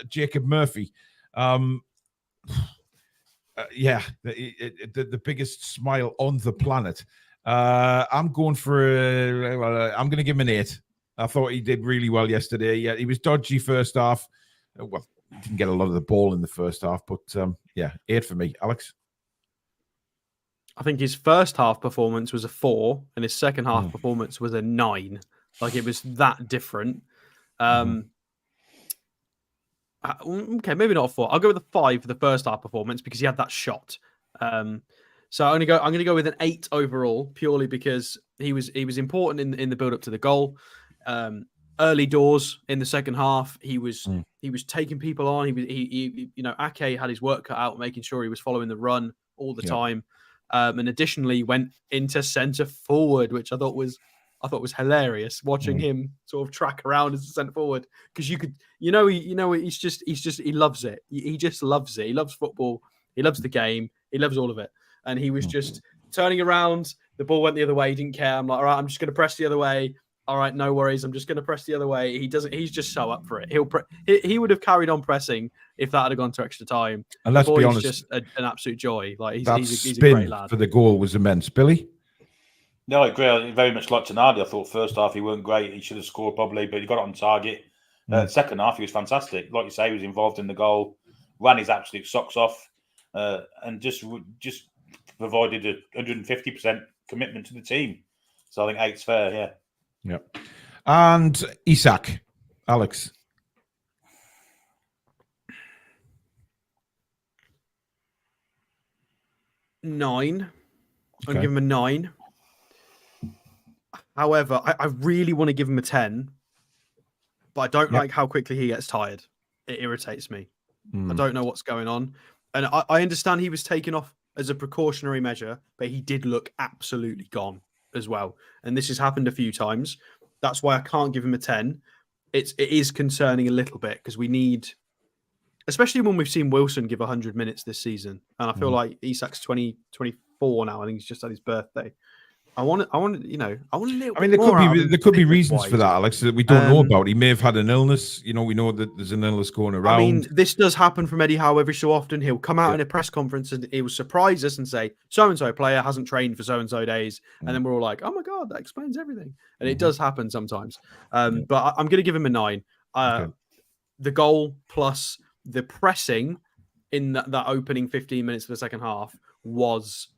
Jacob Murphy. The biggest smile on the planet. I'm going I'm going to give him an 8. I thought he did really well yesterday. Yeah, he was dodgy first half. Well, he didn't get a lot of the ball in the first half, but 8 for me. Alex? I think his first half performance was a 4 and his second half performance was a 9. Like, it was that different. Okay, maybe not a 4. I'll go with a 5 for the first half performance because he had that shot. So I'm going to go with an 8 overall, purely because he was important in the build up to the goal. Early doors in the second half, he was taking people on. Ake had his work cut out, making sure he was following the run all the time. And additionally, went into centre forward, which I thought was hilarious, watching him sort of track around as a centre forward, because he loves it. He just loves it. He loves football. He loves the game. He loves all of it. And he was just turning around. The ball went the other way. He didn't care. I'm like, all right, I'm just going to press the other way. All right, no worries. I'm just going to press the other way. He doesn't. He's just so up for it. He would have carried on pressing if that had gone to extra time. And let's be honest, just an absolute joy. Like he's a spin great lad. For the goal was immense. Billy? No, I agree. Very much like Tonali. I thought first half he weren't great. He should have scored probably, but he got it on target. Second half he was fantastic. Like you say, he was involved in the goal, ran his absolute socks off, and just provided a 150% commitment to the team. So I think 8's fair. Yeah. Yep. And Isak, Alex. 9. Okay. I'm give him a 9. However, I really want to give him a 10, but I don't like how quickly he gets tired. It irritates me. I don't know what's going on. And I understand he was taken off as a precautionary measure, but he did look absolutely gone as well. And this has happened a few times. That's why I can't give him a 10. It is concerning a little bit because we need, especially when we've seen Wilson give 100 minutes this season. And I feel like Isak's 24 now. I think he's just had his birthday. I want a little there could be reasons for that, Alex, that we don't know about. He may have had an illness. We know that there's an illness going around. I mean, this does happen from Eddie Howe every so often. He'll come out in a press conference and he will surprise us and say, so-and-so player hasn't trained for so-and-so days. And then we're all like, oh my God, that explains everything. And it does happen sometimes. But I'm going to give him a 9. The goal plus the pressing in that opening 15 minutes of the second half was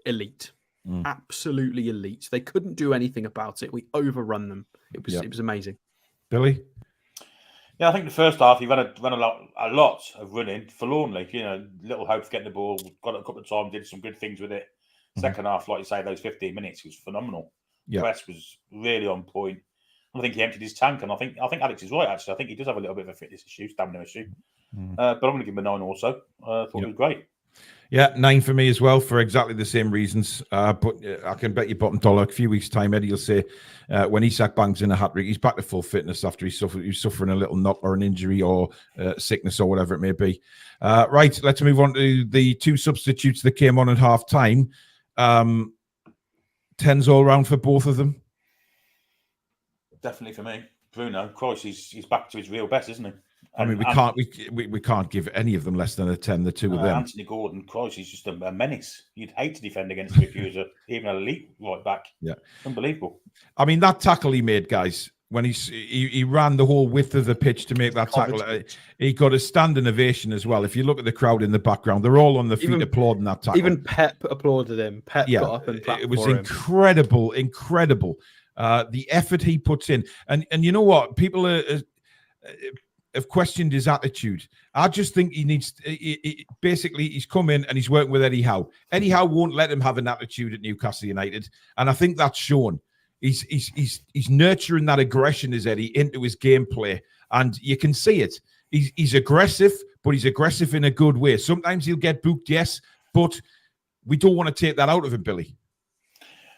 elite. Absolutely elite. They couldn't do anything about it. We overrun them. It was amazing. Billy? Yeah, I think the first half you've had a lot of running forlornly. You know, little hope of getting the ball. Got it a couple of times, did some good things with it. Second half, like you say, those 15 minutes was phenomenal. Press was really on point. I think he emptied his tank, and I think Alex is right. Actually, I think he does have a little bit of a fitness issue, stamina issue. But I'm going to give him a 9 also. Thought it was great. Yeah, 9 for me as well for exactly the same reasons. But I can bet you bottom dollar a few weeks' time, Eddie will say when Isak bangs in a hat-trick, he's back to full fitness after he's suffering a little knock or an injury or sickness or whatever it may be. Right, let's move on to the 2 substitutes that came on at half-time. 10s all round for both of them. Definitely for me. Bruno, of course, he's back to his real best, isn't he? I mean, we can't give any of them less than a 10. The two of them. Anthony Gordon, Christ, he's just a menace. You'd hate to defend against him if he was even an elite right back. Yeah, unbelievable. I mean, that tackle he made, guys, when he ran the whole width of the pitch to make that tackle, he got a standing ovation as well. If you look at the crowd in the background, they're all on their feet applauding that tackle. Even Pep applauded him. Pep got up and clapped. It was for incredible. The effort he puts in, and you know what, people have questioned his attitude. I just think he needs. Basically, he's come in and he's working with Eddie Howe. Eddie Howe won't let him have an attitude at Newcastle United, and I think that's shown. He's nurturing that aggression, is Eddie, into his gameplay, and you can see it. He's aggressive, but he's aggressive in a good way. Sometimes he'll get booked, yes, but we don't want to take that out of him, Billy.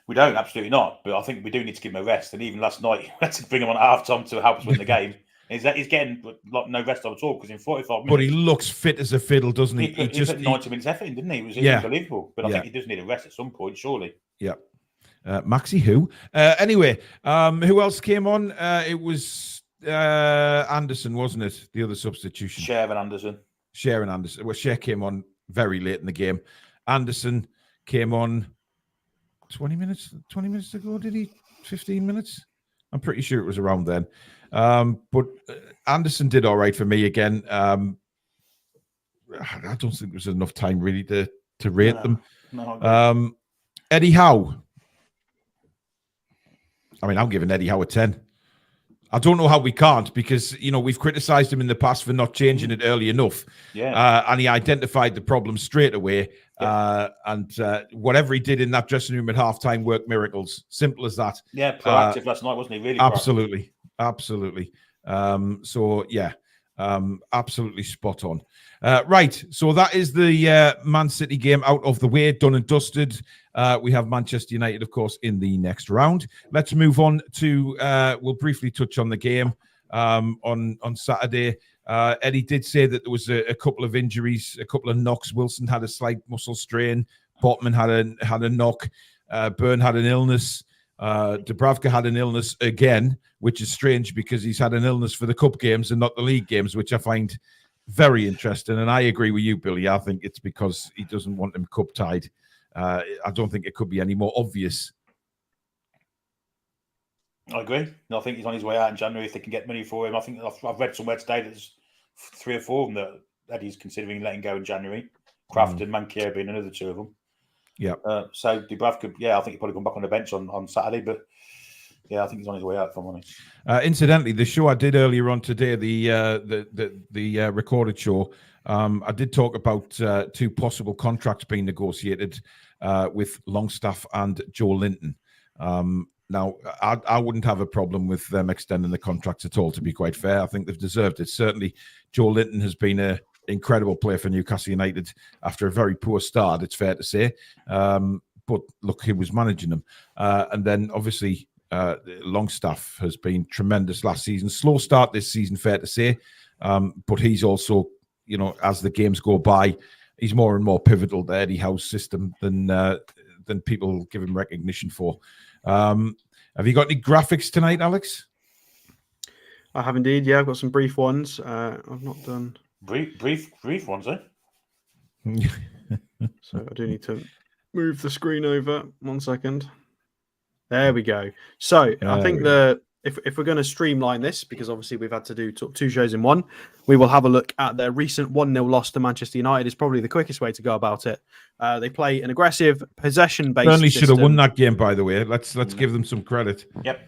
We don't, absolutely not. But I think we do need to give him a rest. And even last night, we had to bring him on at half-time to help us win the game. He's getting no rest at all because in 45 minutes... But he looks fit as a fiddle, doesn't he? He put 90 minutes effort in, didn't he? It was unbelievable. But I think he does need a rest at some point, surely. Yeah. Maxi who? Anyway, who else came on? It was Anderson, wasn't it? The other substitution. Sharon Anderson. Well, Cher came on very late in the game. Anderson came on 20 minutes ago, did he? 15 minutes? I'm pretty sure it was around then. But Anderson did all right for me again. I don't think there was enough time really to rate them. No, Eddie Howe. I mean, I'm giving Eddie Howe a 10. I don't know how we can't because, we've criticised him in the past for not changing it early enough. Yeah. And he identified the problem straight away. Yeah. And whatever he did in that dressing room at halftime worked miracles. Simple as that. Yeah, proactive last night, wasn't he? Really proactive. Absolutely. So, yeah, absolutely spot on. Right, so that is the Man City game out of the way, done and dusted. We have Manchester United, of course, in the next round. Let's move on to, we'll briefly touch on the game on Saturday. Eddie did say that there was a couple of injuries, a couple of knocks. Wilson had a slight muscle strain. Botman had a knock. Byrne had an illness. Dubravka had an illness again, which is strange because he's had an illness for the cup games and not the league games, which I find very interesting. And I agree with you, Billy. I think it's because he doesn't want him cup tied. I don't think it could be any more obvious. I agree. I think he's on his way out in January if they can get money for him. I think I've read somewhere today that there's 3 or 4 of them that he's considering letting go in January. Kraft and Mankier being another 2 of them. Yeah. So Dubravka, I think he'll probably come back on the bench on Saturday, but I think he's on his way out, if I'm honest. Incidentally, the show I did earlier on today, the recorded show, I did talk about 2 possible contracts being negotiated with Longstaff and Joe Linton. Now, I wouldn't have a problem with them extending the contracts at all, to be quite fair. I think they've deserved it. Certainly, Joe Linton has been an incredible player for Newcastle United after a very poor start, it's fair to say. But look, he was managing them. And then, obviously, Longstaff has been tremendous last season. Slow start this season, fair to say. But he's also, as the games go by, he's more and more pivotal to Eddie Howe's system than people give him recognition for. Have you got any graphics tonight, Alex? I have indeed. Yeah, I've got some brief ones. I've not done brief ones, eh? So I do need to move the screen over. 1 second. There we go. So I think the if we're going to streamline this, because obviously we've had to do two shows in one, we will have a look at their recent 1-0 loss to Manchester United. Is probably the quickest way to go about it. They play an aggressive possession-based Burnley system. should have won that game, by the way. Let's give them some credit. Yep.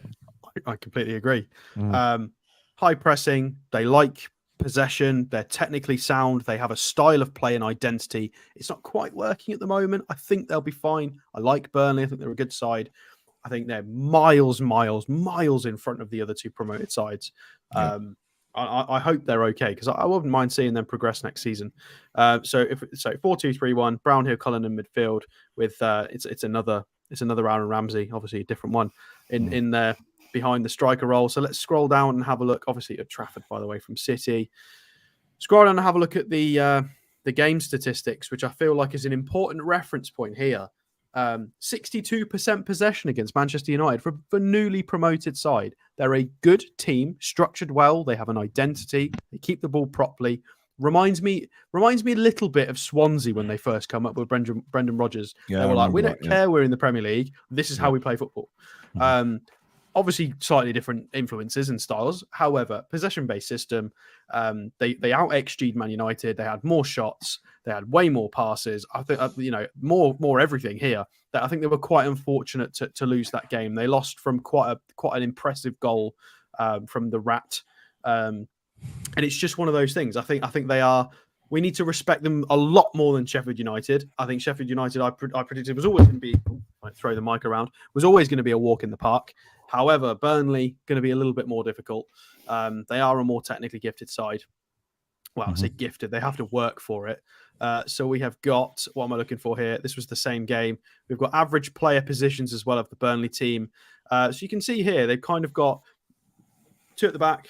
I completely agree. Mm. High pressing. They like possession. They're technically sound. They have a style of play and identity. It's not quite working at the moment. I think they'll be fine. I like Burnley. I think they're a good side. I think they're miles in front of the other two promoted sides. Yeah. I hope they're okay, because I wouldn't mind seeing them progress next season. So 4-2-3-1, Brownhill, Cullen in midfield with it's another Aaron Ramsey, obviously a different one in there behind the striker role. So let's scroll down and have a look. Obviously at Trafford, by the way, from City. Scroll down and have a look at the game statistics, which I feel like is an important reference point here. 62% possession against Manchester United for newly promoted side. They're a good team, structured well. They have an identity. They keep the ball properly. Reminds me a little bit of Swansea when they first come up with Brendan Rodgers. Yeah, they I were like, we remember don't that, care. We're in the Premier League. This is how we play football. Obviously, slightly different influences and styles. However, possession-based system. They out XG'd Man United. They had more shots. They had way more passes. I think more everything here. That I think they were quite unfortunate to lose that game. They lost from quite an impressive goal from the Rat, and it's just one of those things. I think they are. We need to respect them a lot more than Sheffield United. I think Sheffield United, I predicted, was always going to be. I throw the mic around. Was always going to be a walk in the park. However, Burnley going to be a little bit more difficult. They are a more technically gifted side. Well, I say gifted. They have to work for it. So we have got, what am I looking for here? This was the same game. We've got average player positions as well of the Burnley team. So you can see here, they've kind of got 2 at the back,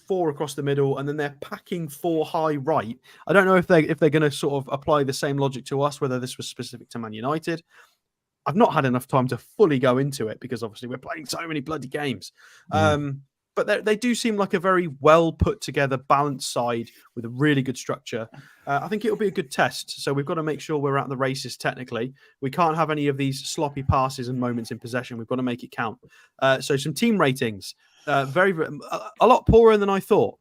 4 across the middle, and then they're packing 4 high right. I don't know if they're going to sort of apply the same logic to us, whether this was specific to Man United. I've not had enough time to fully go into it because obviously we're playing so many bloody games. But they do seem like a very well put together, balanced side with a really good structure. I think it'll be a good test. So we've got to make sure we're at the races technically. We can't have any of these sloppy passes and moments in possession. We've got to make it count. So some team ratings, a lot poorer than I thought.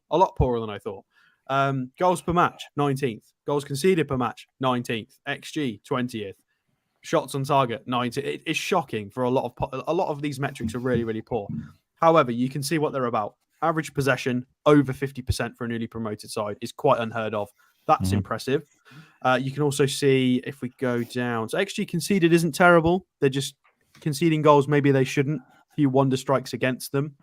Goals per match, 19th. Goals conceded per match, 19th. XG, 20th. Shots on target, 90. It's shocking for a lot of these metrics are really, really poor. However, you can see what they're about. Average possession over 50% for a newly promoted side is quite unheard of. That's impressive. You can also see if we go down. So XG conceded isn't terrible. They're just conceding goals maybe they shouldn't. A few wonder strikes against them.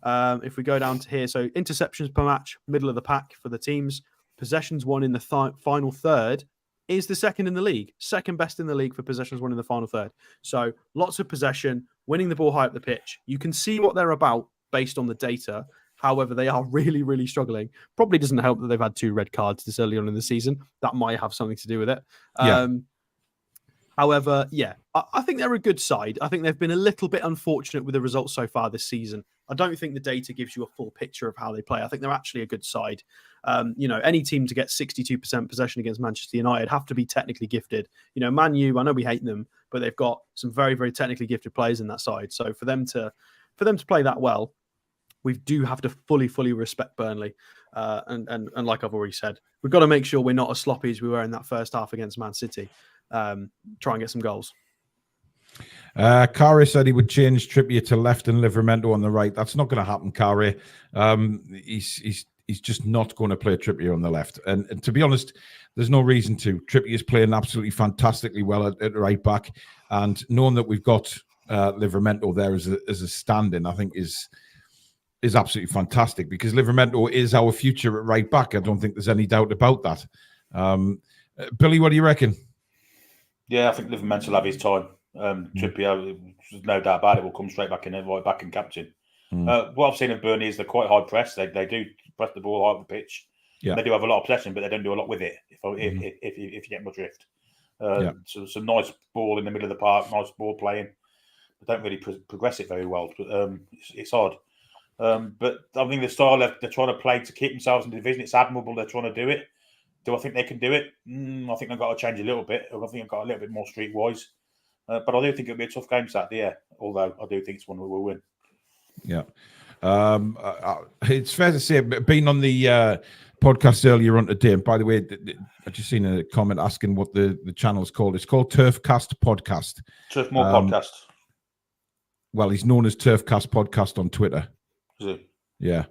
If we go down to here, so interceptions per match, middle of the pack for the teams. Possessions won in the final third is the second in the league. Second best in the league for possessions won in the final third. So lots of possession, winning the ball high up the pitch. You can see what they're about based on the data. However, they are really, really struggling. Probably doesn't help that they've had 2 red cards this early on in the season. That might have something to do with it. However, I think they're a good side. I think they've been a little bit unfortunate with the results so far this season. I don't think the data gives you a full picture of how they play. I think they're actually a good side. Any team to get 62% possession against Manchester United have to be technically gifted. Man U, I know we hate them, but they've got some very, very technically gifted players in that side. So for them to play that well, we do have to fully respect Burnley. And like I've already said, we've got to make sure we're not as sloppy as we were in that first half against Man City. Try and get some goals. Kari said he would change Trippier to left and Livramento on the right. That's not going to happen, Kari. He's just not going to play Trippier on the left. And to be honest, there's no reason to. Trippier's playing absolutely fantastically well at right back. And knowing that we've got Livramento there as a stand-in, I think is absolutely fantastic, because Livramento is our future at right back. I don't think there's any doubt about that. Billy, what do you reckon? Yeah, I think Livramento will have his time. Trippier, there's no doubt about it, will come straight back in and right back and captain. What I've seen of Burnley is they're quite high press. They do press the ball high up the pitch. Yeah. They do have a lot of possession, but they don't do a lot with it, if you get my drift. So some nice ball in the middle of the park, nice ball playing. They don't really progress it very well. It's odd. But I think the style they're trying to play to keep themselves in the division, it's admirable they're trying to do it. Do I think they can do it? I think they've got to change a little bit. I think they've got a little bit more streetwise. But I do think it'll be a tough game Saturday, although I do think it's one we will win. Yeah. It's fair to say, being on the podcast earlier on today, and by the way, I just seen a comment asking what the channel's called. It's called Turfcast Podcast. Turfmore Podcast. Well, he's known as Turfcast Podcast on Twitter. Is it? Yeah.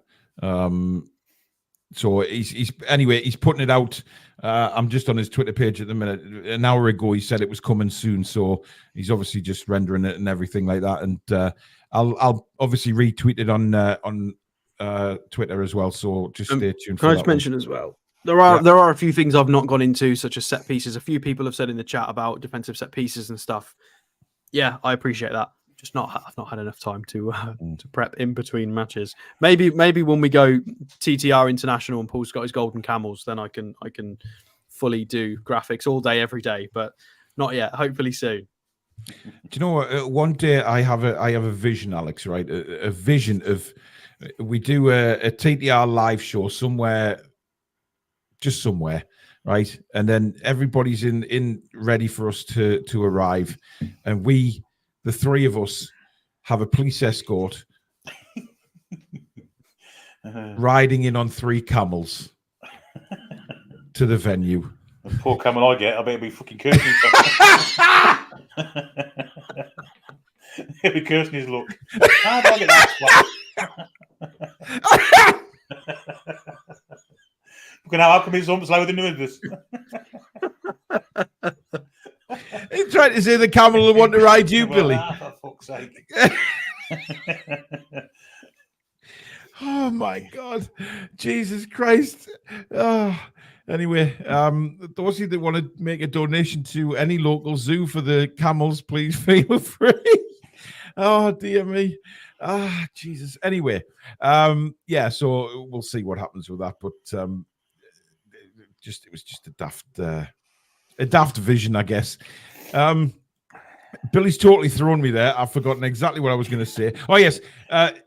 So he's putting it out. I'm just on his Twitter page at the minute. An hour ago, he said it was coming soon. So he's obviously just rendering it and everything like that. And I'll obviously retweet it on Twitter as well. So just stay tuned. Can I just mention as well? There are a few things I've not gone into, such as set pieces. A few people have said in the chat about defensive set pieces and stuff. Yeah, I appreciate that. I've not had enough time to prep in between matches. Maybe when we go TTR International and Paul's got his golden camels, then I can fully do graphics all day, every day. But not yet. Hopefully soon. Do you know what? One day I have a vision, Alex. Right, a vision of we do a TTR live show somewhere, just somewhere, right, and then everybody's in ready for us to arrive, and we. The three of us have a police escort riding in on 3 camels to the venue. The poor camel I get, I better be fucking cursing. He'll be cursing his luck. How do I get that spot? Fucking hell, how come he's almost slower than others? He's trying to say the camel will want to ride you, Billy. For fuck's sake. Oh my God, Jesus Christ! Oh. Anyway, those of you that want to make a donation to any local zoo for the camels, please feel free. Oh dear me, Jesus. Anyway, yeah. So we'll see what happens with that, but it was just a daft vision, I guess. Billy's totally thrown me there. I've forgotten exactly what I was going to say. Oh, yes.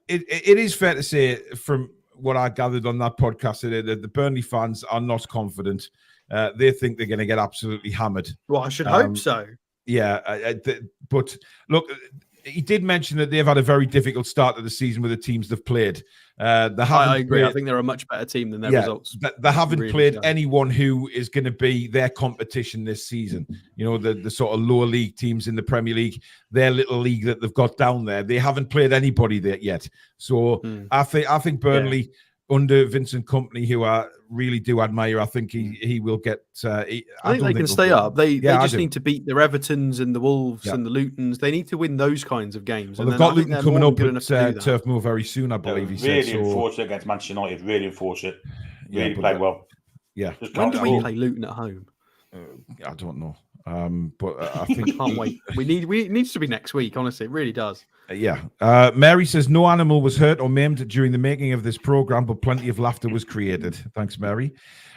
It is fair to say, from what I gathered on that podcast, that the Burnley fans are not confident. They think they're going to get absolutely hammered. Well, I should hope so. Yeah. But look, he did mention that they've had a very difficult start to the season with the teams they've played. I agree. I think they're a much better team than their results. They haven't played anyone who is going to be their competition this season. You know, the sort of lower league teams in the Premier League, their little league that they've got down there, they haven't played anybody there yet. So I think Burnley under Vincent Kompany, who I really do admire, I think he will get. I think they can stay up. They just need to beat the Evertons and the Wolves and the Lutons. They need to win those kinds of games. Well, they've got Luton coming up at Turf Moor very soon, I believe. Really unfortunate against Manchester United. Really unfortunate. Really played well. Yeah. When do we play Luton at home? I don't know. But I think can't wait. It needs to be next week. Honestly, it really does. Yeah. Mary says no animal was hurt or maimed during the making of this program, but plenty of laughter was created. Thanks, Mary.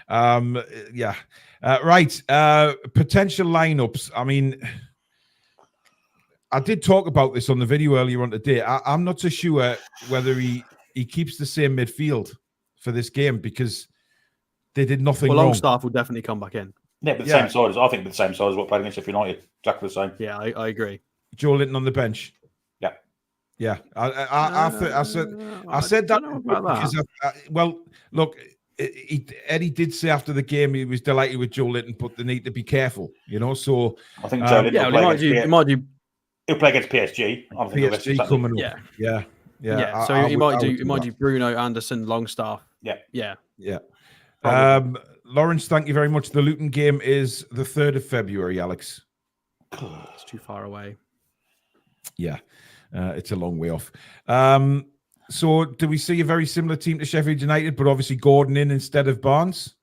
Yeah. Right. Potential lineups. I mean, I did talk about this on the video earlier on today. I'm not so sure whether he keeps the same midfield for this game because they did nothing wrong. Longstaff will definitely come back in. Yeah, but the same size. I think the same size as what played against Sheffield United. Exactly the same. Yeah, I agree. Joe Linton on the bench. Yeah. Yeah. I said that because well, look, Eddie did say after the game he was delighted with Joe Linton, but they need to be careful, you know. So I think Joe Linton he'll play against PSG. I think PSG coming up. Yeah. So he might do Bruno, Anderson, Longstaff. Yeah. Lawrence, thank you very much. The Luton game is the 3rd of February, Alex. It's too far away. Yeah, it's a long way off. So do we see a very similar team to Sheffield United, but obviously Gordon in instead of Barnes?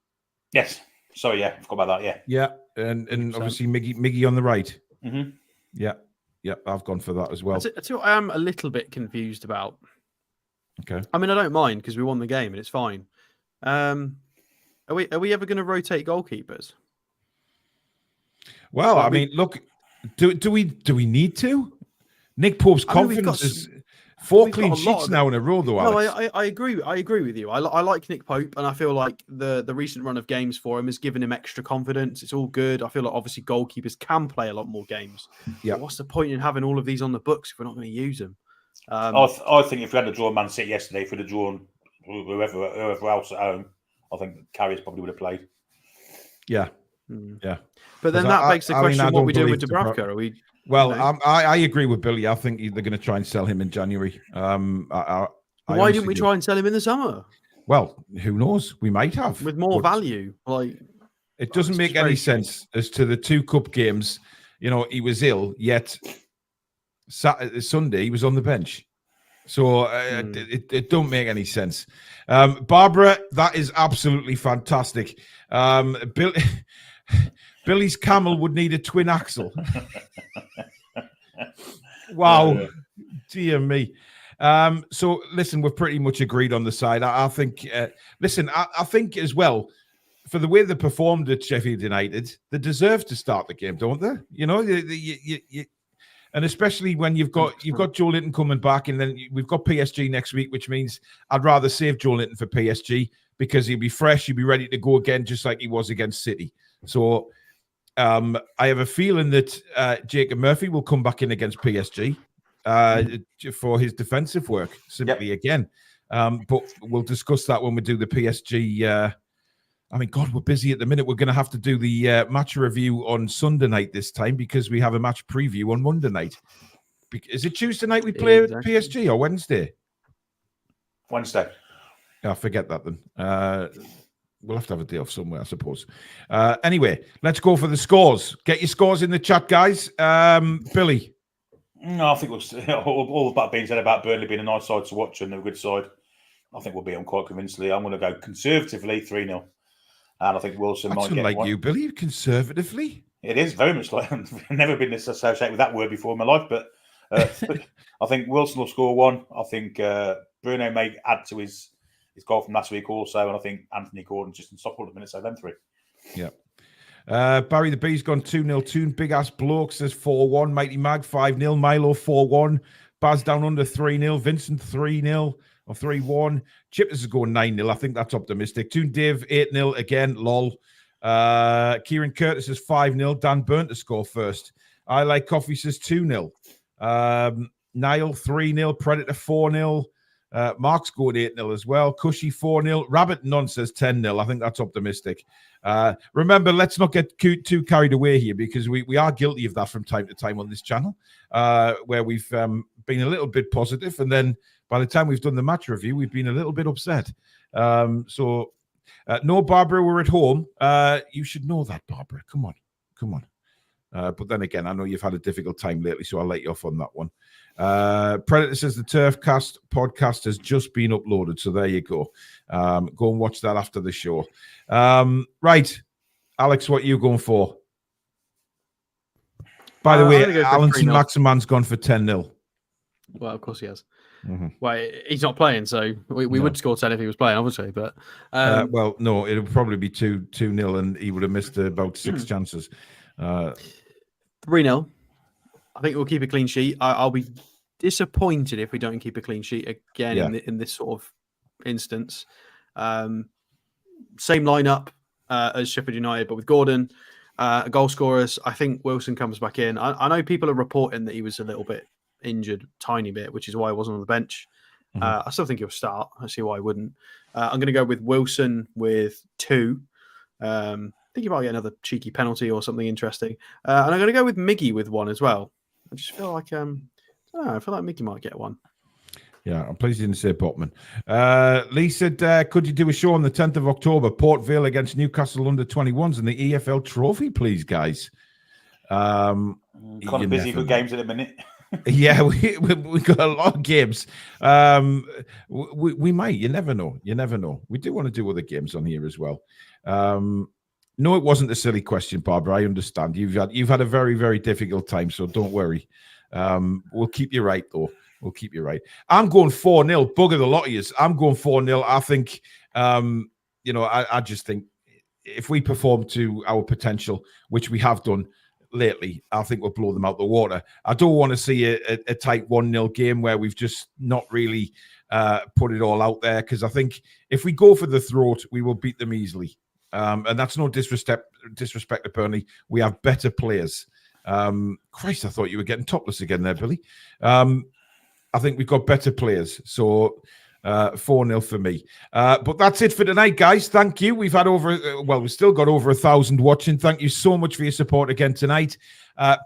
Yes. Sorry, I forgot about that, Yeah, and obviously Miggy on the right. Mm-hmm. Yeah, I've gone for that as well. That's what I am a little bit confused about. Okay. I mean, I don't mind because we won the game and it's fine. Are we ever going to rotate goalkeepers? Well, I mean, look, do we need to? Nick Pope's confidence is 4 clean sheets now in a row, though. Alex. No, I agree. I agree with you. I like Nick Pope, and I feel like the recent run of games for him has given him extra confidence. It's all good. I feel like obviously goalkeepers can play a lot more games. Yeah. But what's the point in having all of these on the books if we're not going to use them? I think if we had drawn Man City yesterday, if we'd have drawn whoever else at home, I think Carriers probably would have played. Yeah. But then that begs the question: what are we doing with Dubravka? Are we? Well, I agree with Billy. I think they're going to try and sell him in January. Why didn't we try and sell him in the summer? Well, who knows? We might have with more value. Like it doesn't make any sense as to the 2 cup games. You know, he was ill, yet Sunday he was on the bench. So it don't make any sense. Barbara, that is absolutely fantastic. Billy's camel would need a twin axle. Wow. Dear me. So listen, we're pretty much agreed on the side. I think, I think as well, for the way they performed at Sheffield United, they deserve to start the game, don't they? You know, and especially when you've got Joe Linton coming back, and then we've got PSG next week, which means I'd rather save Joe Linton for PSG because he'll be fresh, he'll be ready to go again, just like he was against City. So I have a feeling that Jacob Murphy will come back in against PSG for his defensive work, simply again. But we'll discuss that when we do the PSG. I mean, God, we're busy at the minute. We're going to have to do the match review on Sunday night this time because we have a match preview on Monday night. Is it Tuesday night we play PSG or Wednesday? Wednesday. I forget that then. We'll have to have a day off somewhere, I suppose. Anyway, let's go for the scores. Get your scores in the chat, guys. Billy. No, I think all that being said about Burnley being a nice side to watch and a good side, I think we'll beat them quite convincingly. I'm going to go conservatively 3-0. And I think Wilson might get one. You, Billy, conservatively? It is very much like I've never been associated with that word before in my life, but I think Wilson will score 1. I think Bruno may add to his goal from last week also, and I think Anthony Gordon's just in stop all the minutes, so them 3. Yeah. Barry the B's gone 2-0. Toon Big Ass Bloke says 4-1. Mighty Mag 5-0. Milo 4-1. Baz down under 3-0. Vincent 3-0. Or 3-1. Chip is going 9-0. I think that's optimistic. Toon Dave 8-0 again. Lol. Kieran Curtis is 5-0. Dan Burnt to score first. I Like Coffee says 2-0. Niall 3-0. Predator 4-0. Mark's going 8-0 as well. Cushy 4-0. Rabbit None says 10-0. I think that's optimistic. Remember, let's not get too carried away here because we are guilty of that from time to time on this channel, where we've been a little bit positive, and then by the time we've done the match review, we've been a little bit upset. No, Barbara, we're at home. You should know that, Barbara. Come on. But then again, I know you've had a difficult time lately, so I'll let you off on that one. Predator says the Turfcast podcast has just been uploaded, so there you go. Go and watch that after the show. Right, Alex, what are you going for? By the way, Alanson Maximan's gone for 10-0. Well, of course he has. Well, he's not playing, so we would score 10 if he was playing, obviously. But well, no, it would probably be 2-0, and he would have missed about 6 chances. 3-0. I think we'll keep a clean sheet. I'll be disappointed if we don't keep a clean sheet again in this sort of instance. Same lineup as Sheffield United, but with Gordon, goal scorers. I think Wilson comes back in. I know people are reporting that he was a little bit injured, tiny bit, which is why I wasn't on the bench. I still think he'll start. I see why I wouldn't. I'm going to go with Wilson with 2. I think he might get another cheeky penalty or something interesting. And I'm going to go with Miggy with 1 as well. I just feel like I feel like Mickey might get 1. Yeah, I'm pleased you didn't say Botman. Lee said, could you do a show on the 10th of October, Port Vale against Newcastle under-21s in the EFL Trophy, please, guys? Kind of busy for games at the minute. Yeah, we got a lot of games. We might. You never know. We do want to do other games on here as well. No, it wasn't a silly question, Barbara. I understand. You've had a very, very difficult time, so don't worry. We'll keep you right, though. We'll keep you right. I'm going 4-0. Bugger the lot of yous. I'm going 4-0. I think, I just think if we perform to our potential, which we have done lately, I think we'll blow them out the water. I don't want to see a tight 1-0 game where we've just not really put it all out there, because I think if we go for the throat, we will beat them easily. And that's no disrespect to Burnley. We have better players. Christ, I thought you were getting topless again there, Billy. I think we've got better players. So 4-0 for me. But that's it for tonight, guys. Thank you. We've had we've still got over 1,000 watching. Thank you so much for your support again tonight.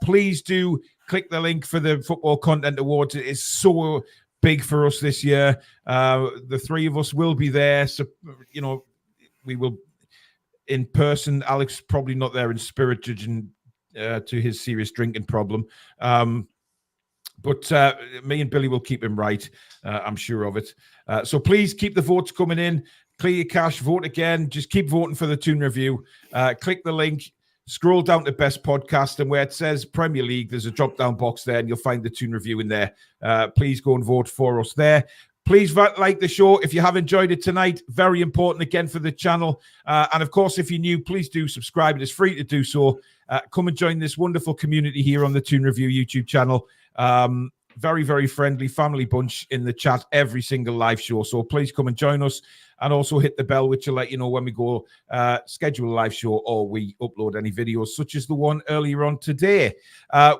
Please do click the link for the Football Content Awards. It is so big for us this year. The three of us will be there. So, we will in person. Alex probably not there in spirit, judging to his serious drinking problem. But me and Billy will keep him right. I'm sure of it. So please keep the votes coming in. Clear your cash. Vote again. Just keep voting for the Toon Review. Click the link. Scroll down to Best Podcast, and where it says Premier League, there's a drop-down box there, and you'll find the Toon Review in there. Please go and vote for us there. Please like the show if you have enjoyed it tonight. Very important again for the channel. And of course, if you're new, please do subscribe. It is free to do so. Come and join this wonderful community here on the Toon Review YouTube channel. Very, very friendly family bunch in the chat every single live show. So please come and join us, and also hit the bell, which will let you know when we go schedule a live show or we upload any videos, such as the one earlier on today.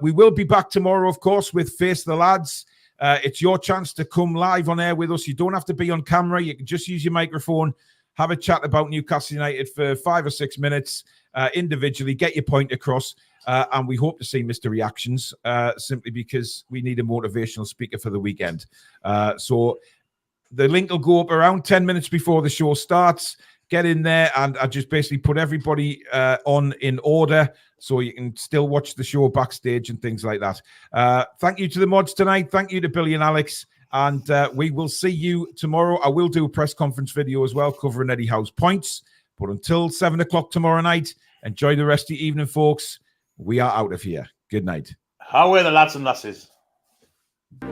We will be back tomorrow, of course, with Face the Lads. It's your chance to come live on air with us. You don't have to be on camera. You can just use your microphone, have a chat about Newcastle United for 5 or 6 minutes individually, get your point across. And we hope to see Mr. Reactions simply because we need a motivational speaker for the weekend. So the link will go up around 10 minutes before the show starts. Get in there, and I just basically put everybody on in order so you can still watch the show backstage and things like that. Thank you to the mods tonight. Thank you to Billy and Alex. And we will see you tomorrow. I will do a press conference video as well covering Eddie Howe's points. But until 7 o'clock tomorrow night, enjoy the rest of the evening, folks. We are out of here. Good night. How are the lads and lasses?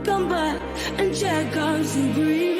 Come back and check out some green.